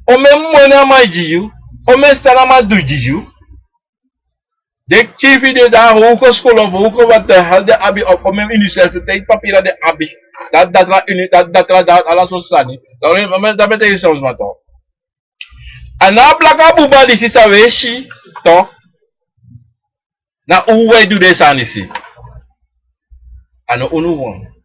o men money amaji you, o men staan amaduji you. De chief de daar hoge school of hoge wat de helde abi op mijn universiteit papieren de abi. Dat alles zo sani. Dat betekent soms maar toch. En na plaka buba die is aweshi toch. Na hoe wij doen deze anisi. En unu won.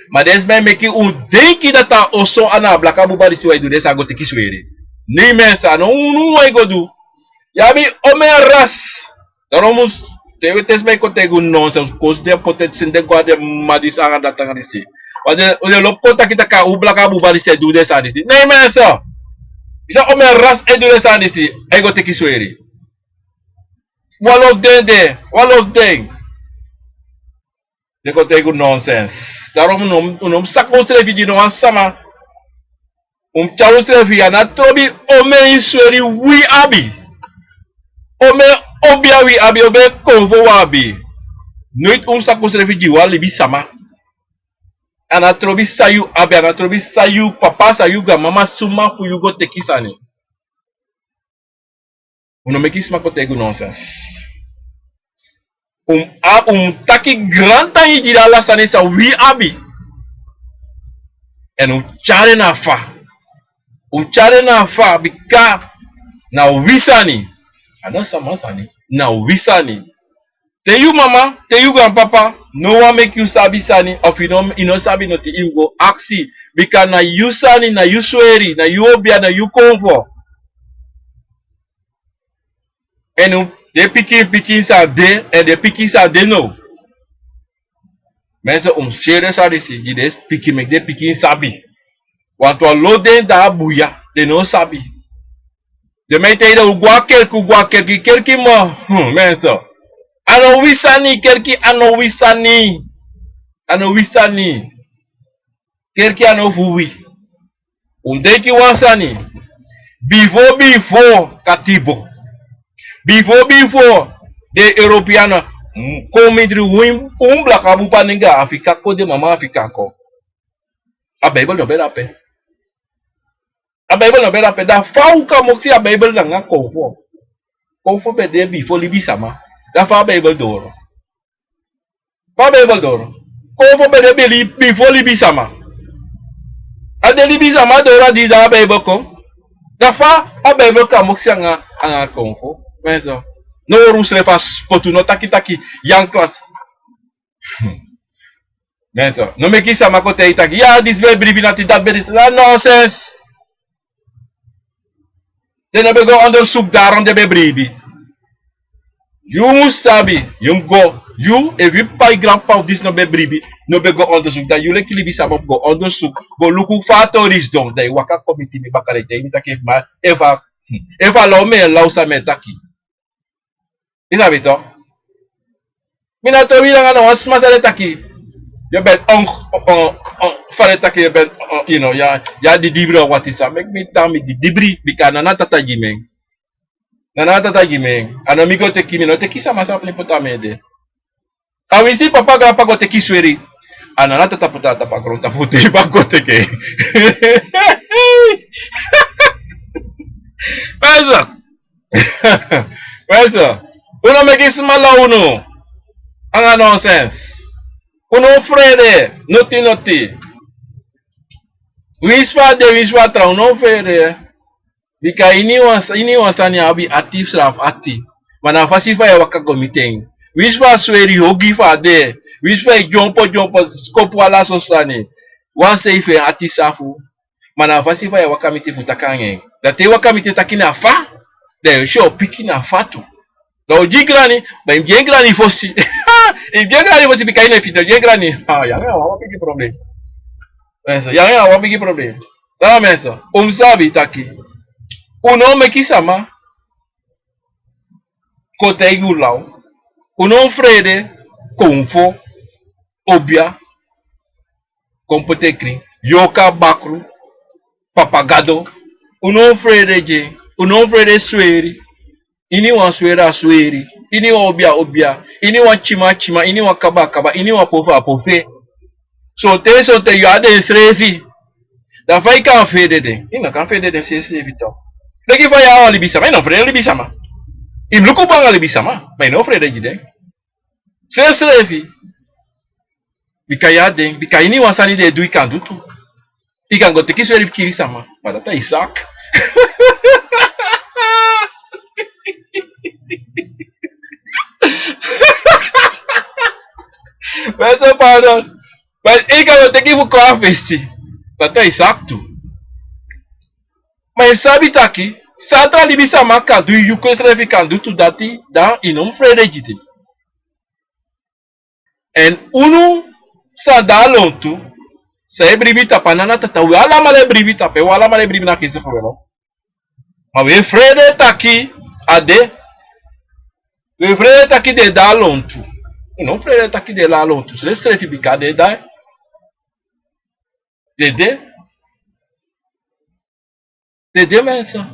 Maar des mij make you denk dat dat also ana plaka buba die wij doen deze ago te kiswere. Nee mensen, no unu wij go do. Ja bi omen ras. Daarom moest de test mij kontegu nonsense cause de potentie de guarde madis aan dat aan disi. Want de loop contact kita ka ublaka buba disi do des aan disi. Nee mensen. Isa o men ras e do des aan disi. E go teki sweri. One of them. De kontegu nonsense. Daarom unom sakos refugee no an sama. Chawos refugee na trobi o men sweri we abi. O men obia wi abi obe konvo wabi. Nooit sakos refugee wa libi sama. Anatrobi sayu abi, anatrobi sayu papa sayu ga mama suma fu you go tekisani. Uno mekis makotegu nonsense. Taki granta yi jira la sani sa wi abi. En chare na fa. Chare na fa bika na wisani. Ano sama sani. Na wisani. Te you mama, te you grandpapa, no one make you sabi sani, of you know sabi no te you go aksi, because na you sani, na you sweri, na you obia, na you comfort. And the pickings are there, and the pickings are there no. Mensen share sa disi, die des picking make the picking sabi. Want to load them da buya, they no sabi. De mij tegen ugwa kerki mo, mensen. Ano wisani kerki ano wisani kerki ano fuwi deki wasani before katibo before de Europeana komidri wim blaka bupa ninga Afrika ko de mama Afrika ko a Bible no bela pe da fauka moksi a Bible nga konfo be de before libi sama. Da fa Bible doro. Ko fo be de beli before libi sama. Ade libi sama dora di da Bible ko. Da fa a Bible ka moksi anga konfo. Menso. No rusle fas potu no taki young class. Menso. No me kisa makote itaki. Ya this be bribi nati that be this. Nonsense. Then I be go onderzoek daarom de be bribi. You must sabi, you go, you if you buy grandpa of this no be bribi, no be go onderzoek, that you like libi sabab go onderzoek, go look who factories done, that you waka committee me bakare, that you take ma, eva law me law sa me taki. Is that it? Mina to wi nga no was masale taki. You bet fare taki you bet you know ya di dibri what is that? Make me tell me the dibri because na tata jimeng. Nana tata gimeng, ano mi go teki mi no teki sama sa pota mede. Awi si papa grandpa go teki sweri. Anana tata pota tapa grota puti ba go teki. Pesa. Uno me kis mala uno. Anga nonsense. Uno frede, noti. Wiswa tra uno frede. Bika ini wasani abi active slaf ati. Mana fasifa ya waka gomiteng. Wiswa sweri hogi fa de. Wiswa jompo skopu ala sosani. Wan seife ati safu. Mana fasifa ya waka miti futakange. Date waka miti takina fa. De show pikina fatu. So jigrani, ba imjengrani fosi. Imjengrani fosi bika ina fito jengrani. Yanga wa piki problem. Eso, yanga wa piki problem. Dama meso, sabi taki. Uno me kisama kote gulau. Uno frede konfo obia kompotekri yoka bakru papagado. Uno frede sweri. Ini wan sweri. Ini wan obia. Ini wan chima. Ini wan kaba. Ini wan pofe. So te you ade srefi. Da vai kan fede den. Ina kan fede den se evita. Daqui vai a alibisa, mas não frede alibisa ma. Im luku bang alibisa ma, mas não frede de den. Se slevi. Bikaya den, bikaini wasani de du ikan dutu. Ikan go teki sweri kiri sama. Badata Isaac. Mas pardon. Mas ikan go teki buko afesti. Badata Isaac tu. Mas sabe tá aqui. Sata libisa maka du yuko slevi kan dutu dati dan inom frede jide. En unu sadalontu. Saya bribita panana tata wala male bribita pe wala male bribina kise fo ma we frede taki ade we frede taki de dalontu não frede taki de lalontu se fi bicade dai dede mensa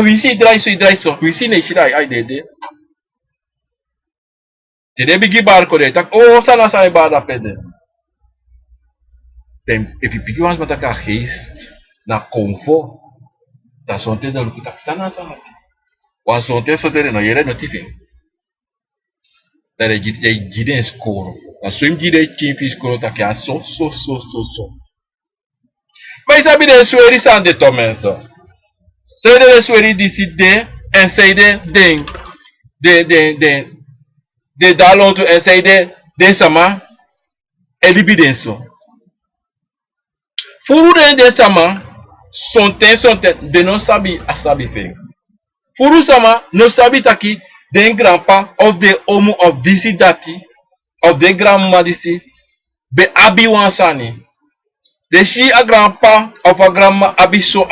we see dry so we see ne shirai ai dede bigi barco de tak sana sai bada pede. If you pick once mataka haste na convo da sonte da lukuta sana sana wa sonte sotere no yere no tifi da gide score wa swim gide chifi score ta ka so mas sabe de sueri san de tomenso se de sueri decide enseide de dalon to enseide de sama elibidenso furu de sama sonten de não sabe a sabe fe. Furu sama no sabe taki den grandpa of the homo of this dati of the grandma disi be abi wansani. De she a grandpa of a grandma abiso.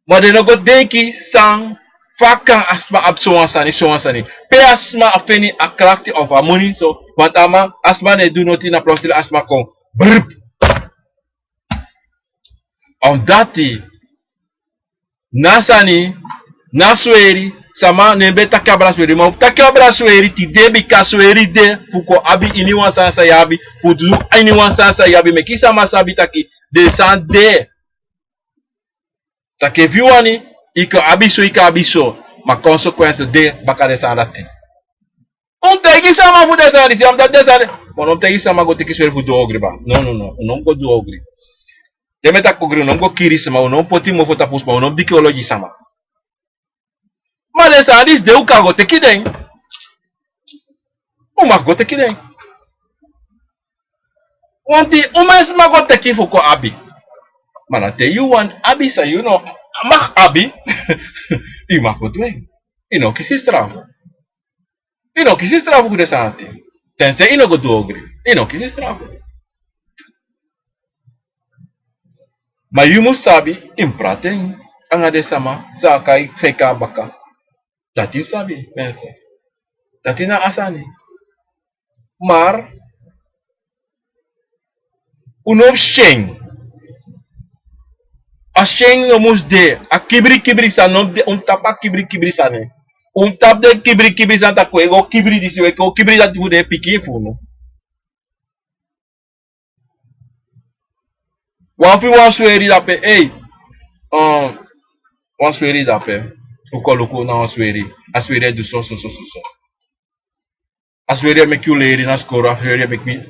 Maar de no go denki sang fakan asma abso wansani. Pe asma afeni a karakter of a money so want ama asma ne do nothing na prostil asma kon. Brrp. Ondati nasani nasweri sama nembe takabra sweri ma takabra sweri ti debi kasweri de fuko abi ini wansansa yabi fudu ini wansansa yabi me kisa masabi taki de sande take viwani ika abiso ma consequence de bakare sandati tegi sama fu de sandi am da de sandi mon tegi sama go teki sweri fu do ogri ba non go do ogri. Temeta kogri non go kiri sama non poti mo fota pusma non dikeology sama. Mane sa dis de uka go teki den. Uma go teki den. Wanti uma sma go teki fuko abi. Mana te you want abi sa you know mak abi. Ima go doen. Ino kisi strafo. Ino kisi strafo ku de santi. Tense ino go dogri. Ino kisi strafo. Mas you must sabe impraten anga sama sakai seka baka. Dati sabe pensa. Dati na asani. Mar unob sheng. A sheng no mus de a kibri sa no de tapa kibri sa ne. Tap de kibri sa ta ko ego kibri disi ko kibri dati fu de piki fu no. Wapi wansweri dape, wansweri dape, ukoluku na wansweri, asweri do so. Asweri make you lady na skoro, asweri make me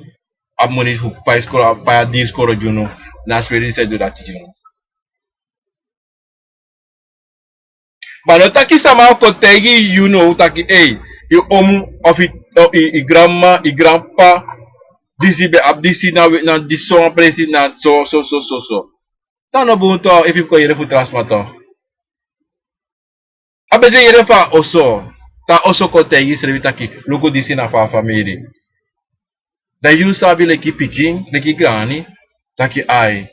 amoni fu pa skoro, pa di skoro juno, na asweri se do dati juno. But taki sama kotegi you know taki, you omu of it, i grandma, i grandpa, disi be abdisi na dison presi na so. Tano bunto if you ko yere fu transmato. Abede yere fa oso. Ta oso ko te yis revita ki luko disi na fa family. Da you sabi leki pikin, leki grani, taki ai.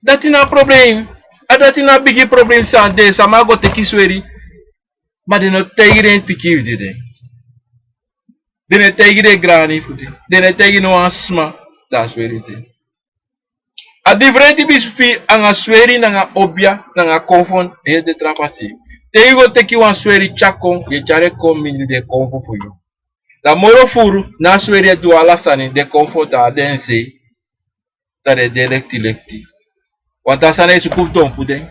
Dati na problem. Adati na bigi problem sa de sama go teki sweri. Ma de no te yere pikin dide. Dene tegi de grani futi. Dene tegi no asma. Das verite. A differenti bisfi anga sweri nanga obia nanga confon e de trapasi. Tegi go teki wan sweri chakon ye chare kom mili de confo for you. La moro furu na sweri du alasani de confo da dense. tare de lekti. Wanta sana isu kufton puden.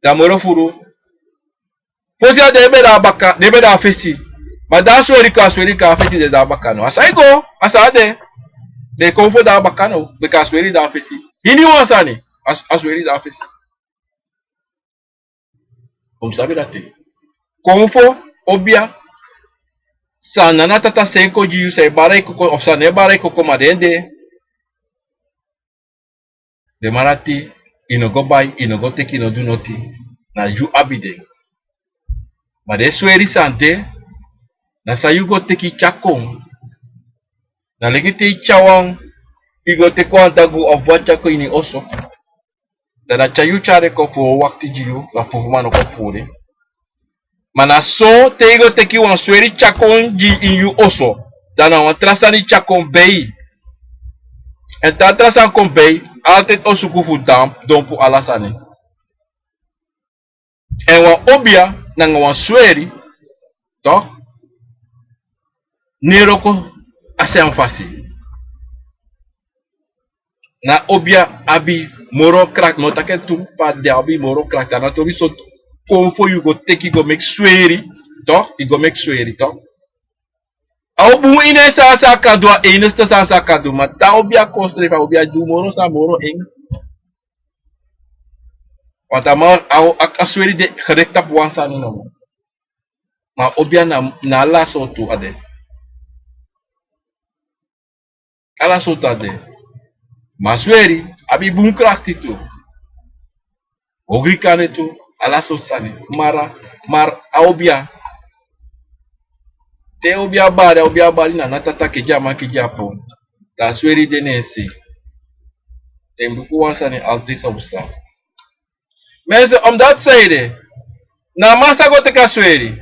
Da moro furu. Fosi a debe da baka, debe da fesi. Ma da sweri ka fesi de da baka no. Asa igo, asa de. De konfo da baka no, beka sweri da fesi. Hini wansani, asweri da fesi. Kom sabi date. Konfo, obia. Sa nana tata senko jiu sa barai koko, of sa ne barai koko madende. De marati, inogo bai, inogo teki, ino do noti. Na you abide. Ma de sweri sante. Na sa you go teki chakong. Na legi te chawang. Igo te ko antagu of wachako ini oso. Dana chayu chare ko fu wakti jiu. La fu mano ko fure. Mana so te igo teki wan sweri chakong ji in you oso. Dana wan trasani chakong bei. En ta trasan kon bei. Altijd osu kufu dompu alasane. En wan obia. Nanga wan sweri. Toch? Neroko asem fasi. Na obia abi moro crack no take tu pa de abi moro crack na to bi so konfo you go take you go make sweri toch you go make sweri toch au bu ine sa kadwa e ine sa kadwa ma ta obia kosre fa obia du moro sa moro eng wata ma au asweri de gerekta puansa ni no ma obia na la so tu ade ala so ta de masweri abi bun krakti tu ogrikane tu ala sosani mar aobia te obia bari na natata ke jama ke japo ta sweri denesi tembuku wasani altisa usa mensen om dat zeide na masa go te ka sweri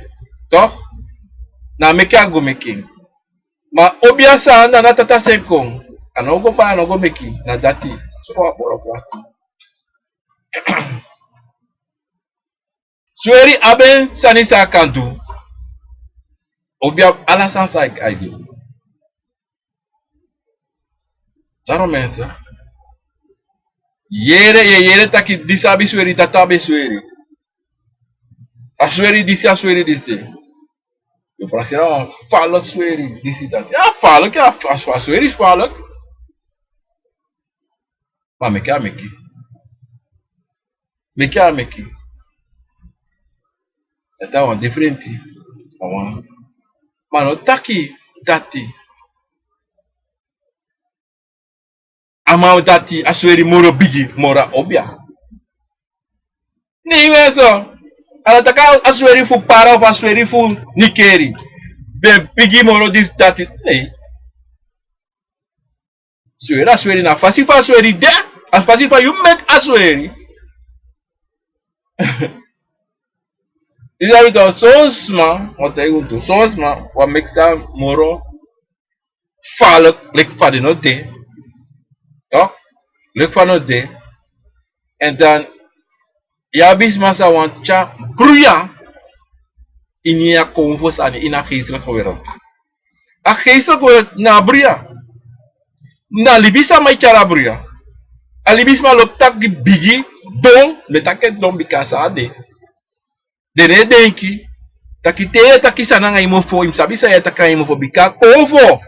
toch na meka go making ma obia sa na natata senkong anogo pa anogo meki na dati so boro kwati sweri aben sanisa kantu obia ala sansa aide taro mensa yere taki disabi sweri tatabe sweri asweri disi yo prasira falak sweri disi tati ya falak ya sweri falak ma meki eta wan differenti awan mano taki dati ama dati asweri moro bigi mora obia ni meso ala taka asweri fu para of asweri fu nikeri be bigi moro di dati nei asweri na fasi fa asweri de fasi fa you met asweri Isa wito sonsma wataiguntu sonsma wa mixa moro falak lek fadi no de toch lek fano de en dan ya bis masa want cha bruya inia konfos ani ina geestelijk wereld a geestelijk wereld na bruya na libisa mai chara bruya a libisma loptak di bigi don metaket don bikasa ade dene denki taki sana ngai mo fo imsabi saya takai mo fo bika konfo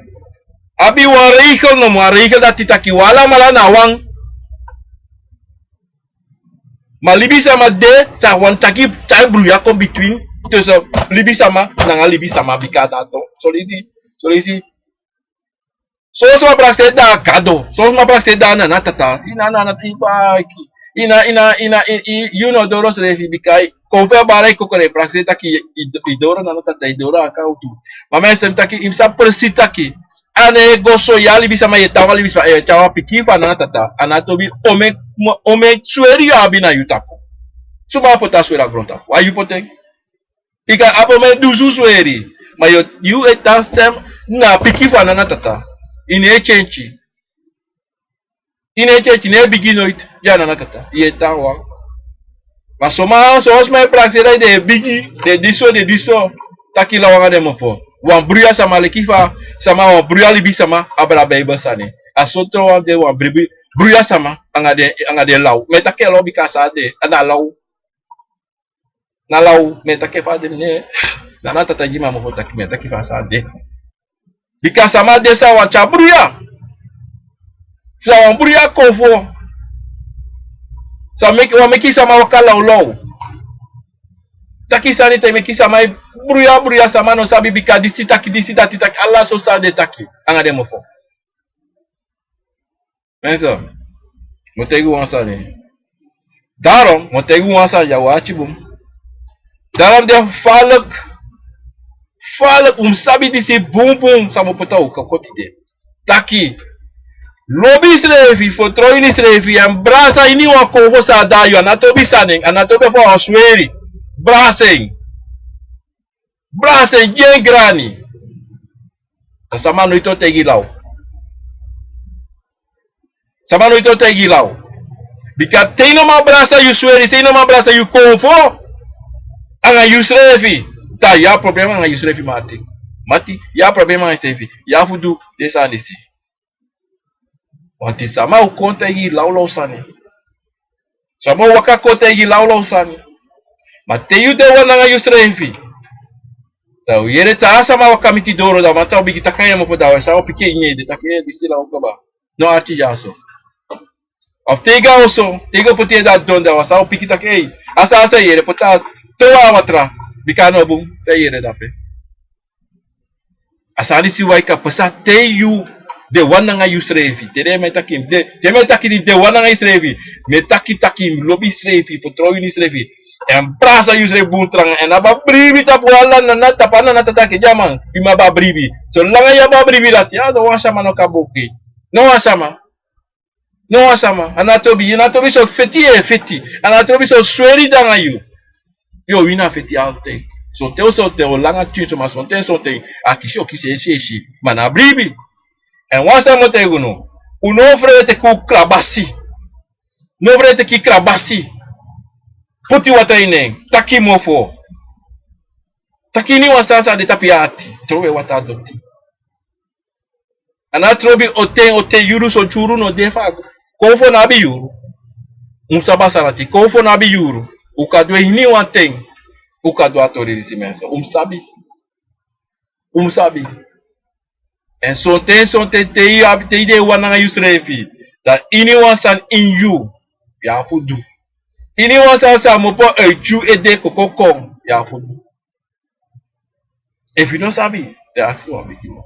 abi warikal no warikal dati taki wala mala nawang malibi sama de cha wan taki cha bruya kom between to so libi sama nanga libi sama bika dato solisi so ma praxe da kado so ma praxe da na tata ina tiba ina you know doros refi bikai konfe barai kokore praxe taki idora na tata idora akautu mama sem taki imsa persi taki ane goso yali bisa ma yetawa li bisa chawa pikifa na tata anatobi ome sueri abina yutako suma pota suera gronta wa you potek ika apo me duzu sueri ma you etasem na pikifa na tata ine chenchi ne biginoit ya na tata yetawa ma soma so osma praxe de bigi de diso taki la wanga de mofo wan bruya sama lekifa sama wan bruya libi sama abra beiba sane asoto wan de wan bruya sama angade law metake law bikasa de ana law na law metake fa de ne na tata jima mo fotaki metake fa sa de bikasa ma de sa wa cha bruya sa wa bruya kofo sa meki sama wakala law taki sani te meki sama bruya sama no sabi bika disitaki Allah so sa de taki angade mo fo Mensa, motegu wansa ne. Daarom, motegu wansa ya wachibum. Daarom de falak sabi disi boom samo potau kakoti de. Taki, lobby srefi, fotroini srefi, embrasa ini wakovo sa dayo, anatobi saning, anatobi fo asweri. Brasing, jen grani. Sama no ito tegi lau. Sama no ito tegi lau. Bika teino ma brasa you swear, teino ma brasa you konfo. Anga you srefi. Ta ya problema anga you srefi mati. Mati ya problema anga srefi. Ya fudu desa nisi. Wanti sama u konta egi lau sani. Sama waka konta egi lau sani. Mate you de wana anga you srefi. Ta u yere ta sama waka miti doro da mata bigi takaya mo foda wa sama pike inye de takaya disi la ukaba. No arti jaso. Of tega also, tega poti da donda wa sao pikita kei. Asa yere pota toa watra bikano bum sa yere dape. Asali si waika pasa te you de wana nga you srevi. Tere metakim de metakim de wana nga srevi. Metaki lobby srevi potro ni srevi. En prasa you srevi buntrang en aba bribi tapuala na tapana na tatake jamang bima ba bribi. So langa ya ba bribi lati ya do wasama no kaboki. No wasama. No asama, anatobi so feti, anatobi so sweri danga you. Yo wina feti alte. So te o langa tucho ma so te akisho kisi mana bribi. En wasa mote uno frete ku krabasi. No frete ki krabasi. Puti wata ine, taki mofo. Taki ni wasa de tapiati, trove wata doti. Anatrobi ote yuru so churu no defago. Kofo na bi yuru. Umsaba sarati. Kofo na bi yuru. Ukadwe hini wanteng. Ukadwa atori disi mensa. Umsabi. En sonte te ide wana yusrefi. That anyone san in you. Ya fudu. Anyone san mopo eju ede kokokong. Ya fudu. If you don't sabi, they ask you what make you.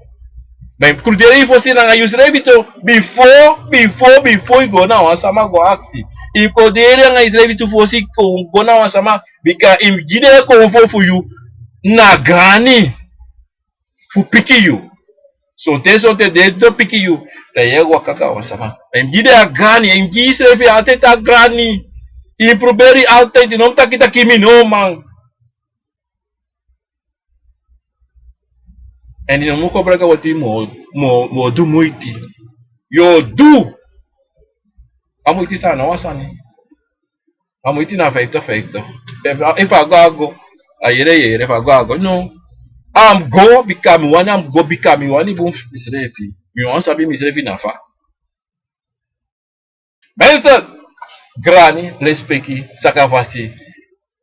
Men kruderi fosi na yusrefi to before you go now wasama go aksi. If koderi na yusrefi to fosi go now wasama because im gide ko for you na granny fu piki you. So te de do piki you. Te yego kaka wasama. Im gide a granny, im yusrefi ateta granny. Im proberi alte non takita kimi no man. En die moet gebruiken wat die mo do moeite. Yo do. Amoeite staan nou was aan. Amoeite na feito. If I go. Ayere if I go. No. I'm go become one. Ibu misrefi. Mi wan sabi misrefi na fa. Benza grani lespeki sakavasi.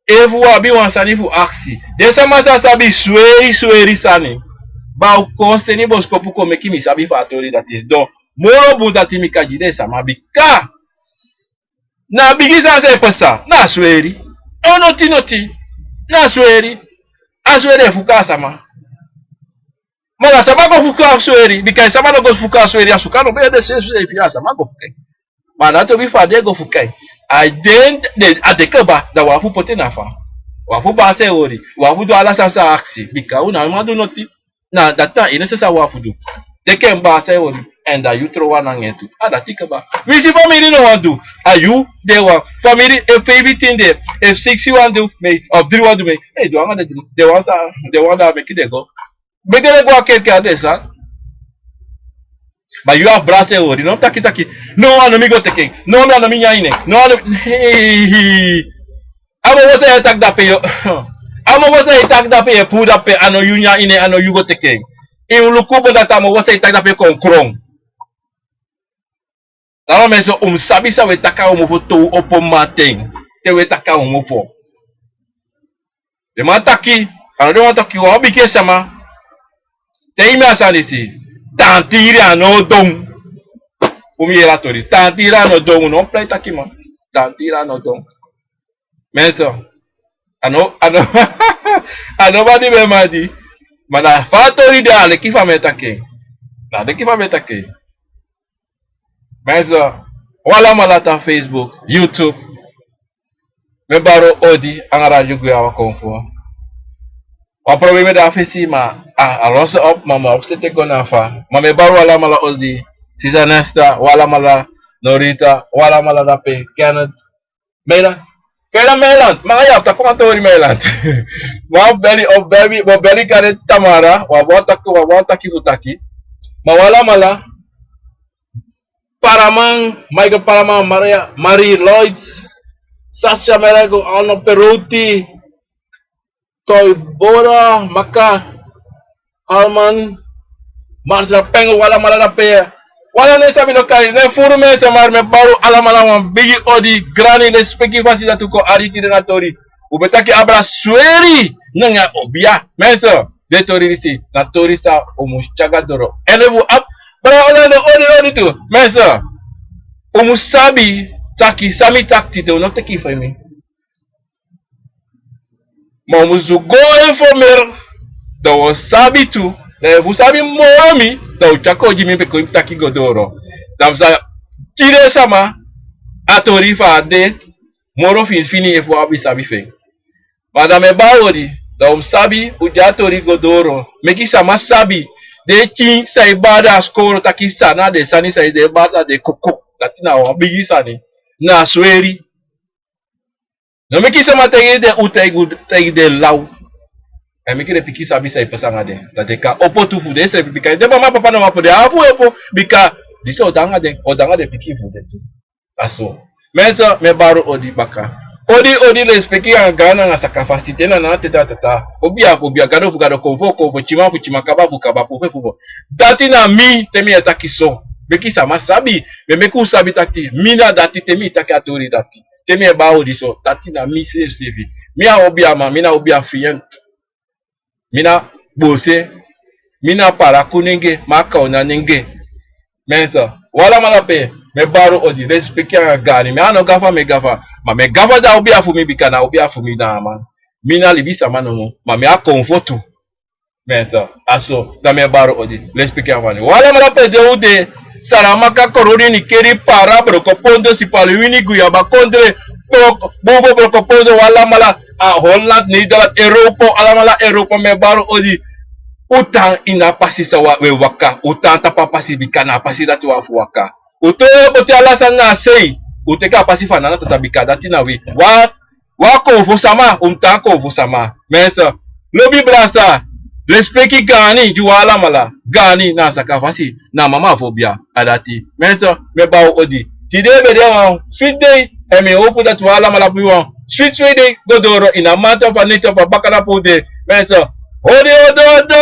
Evu abi wan sani fu aksi. Desa masa sabi sweri sani. Ba o conseni boskopu come ki mi sabi fatori that is done. Moro bu that mi kajide sama bika. Na bigisa se pesa. Na sweri. O noti. Na sweri. Asweri fuka sama. Mara sama go fuka sweri because sama no go fuka sweri asuka no be de se fi sama go fuka. Mana to bi fa de go fuka. I then de adekaba da wa fu pote na fa. Wa fu ba se ori. Wa fu do ala sasa aksi bika una ma do noti. Na data inesa wafudu. Teke mba say wori and you throw one angetu. Ada tikaba. We see family no want do. Are you they want family if everything there. If 60 want do make of 3 want do make. Hey, do want they want to make it go. Make they go akeke adesa. But you have brass wori. No taki. No one me go take. No me nyaine. No hey. Amo was say attack that pay. Amo wasa itak dape pu dape ano yunya ine ano yugo teke. In lukubo data amo wasa itak dape konkrong. Tama mensen sabi sa we taka for to opo mating. Te we taka for. De mataki, ano de mataki wa bike sama. Te ime asani si. Tantiri ano dong. Yela tori. Tantiri ano dong no play taki ma. Tantiri ano dong. Mensen ano ba di be madi. Mana fatori de ale kifa metake. Na de kifa metake. Mensen wala malata Facebook, YouTube. Me baro odi ang radio guya wa konfo. Wa probleme da fesi ma aloso op mama opsete ko na fa. Ma me baro wala mala odi. Sisa nesta wala mala Norita wala mala dape Kenneth. Mela. Kaya Meland, mga yaw ta ko tori Meland. Wa belly kare Tamara, wa bota ki futaki. Mawala mala Michael Paramang, Marie Lloyds, Sasha Merago, Arno Peruti, Toy Bora, Maka, Alman, Marcel Pengo, wala malala pe. Wala na sabi no kay, na furo me sa mar me baro alamala bigi odi grani le speki fasi da tuko ariti na tori. Ubetaki abra sweri nga obia. Menso, de tori risi, na tori sa omuschaga doro. Enevu up, bara wala no odi tu. Menso, umusabi taki sami takti de no teki fa mi. Ma umuzugo informer do sabi tu. Vous savez momi da uchako jimi pe ko taki godoro. Damsa tire sama atori fa de moro fini e fo abi sabi fe. Madame Bawodi da sabi uja tori godoro. Meki sama sabi de kin sai bada skoro taki sana de sani sai de bada de koko. Latina wa bigi sani na sweri. No meki sama tege de utegi de lau. E mi kire piki sabi sa ipasanga de. Tateka opo tufu de se pika. De mama papa no mapo de afu epo bika dise odanga de piki fu de tu. Aso. Mensa me baro odi baka. Odi le speki an gana na sakafasite na tata. Obia gado fu gado konvo chima kaba fu kaba fu. Dati na mi temi ataki so. Beki sama sabi. Me meku sabi takti. Mina dati temi taki atori dati. Temi e ba odi so. Dati na mi sevi. Mia obia ma mina obia fiyent. Mina bose, mina para kunenge, maka ona nenge. Mensa, wala malape, me baro odi, respecti a gani, me ano gafa me gafa. Ma me gafa da obi afu mi bika na obi afu mi na man. Mina libisa manomo, ma me a konfotu. Mensa, aso, da me baro odi, respecti a gani. Wala malape de ude, saramaka korori ni keri para, brokopondo si paluini guyaba kondre, bobo brokopondo wala mala. Holland, Nederland, Europa, alamala Europa me baro odi. Utang ina pasi sa we waka. Utang tapa pasi bika na pasi dati wa waka. Uto bote alasan na sei. Uteka pasi fanana tatabika dati na we. Wako fosama, ko fosama. Mensa, lobi brasa. Lespeki gani juwala mala. Gani na sakafasi na mama fobia adati. Mensa, me baro odi. Today be there fit day. E me open that wala mala piwa. Sweet trading godoro in a matter of a nature of a bacana pude. Mensa, odo.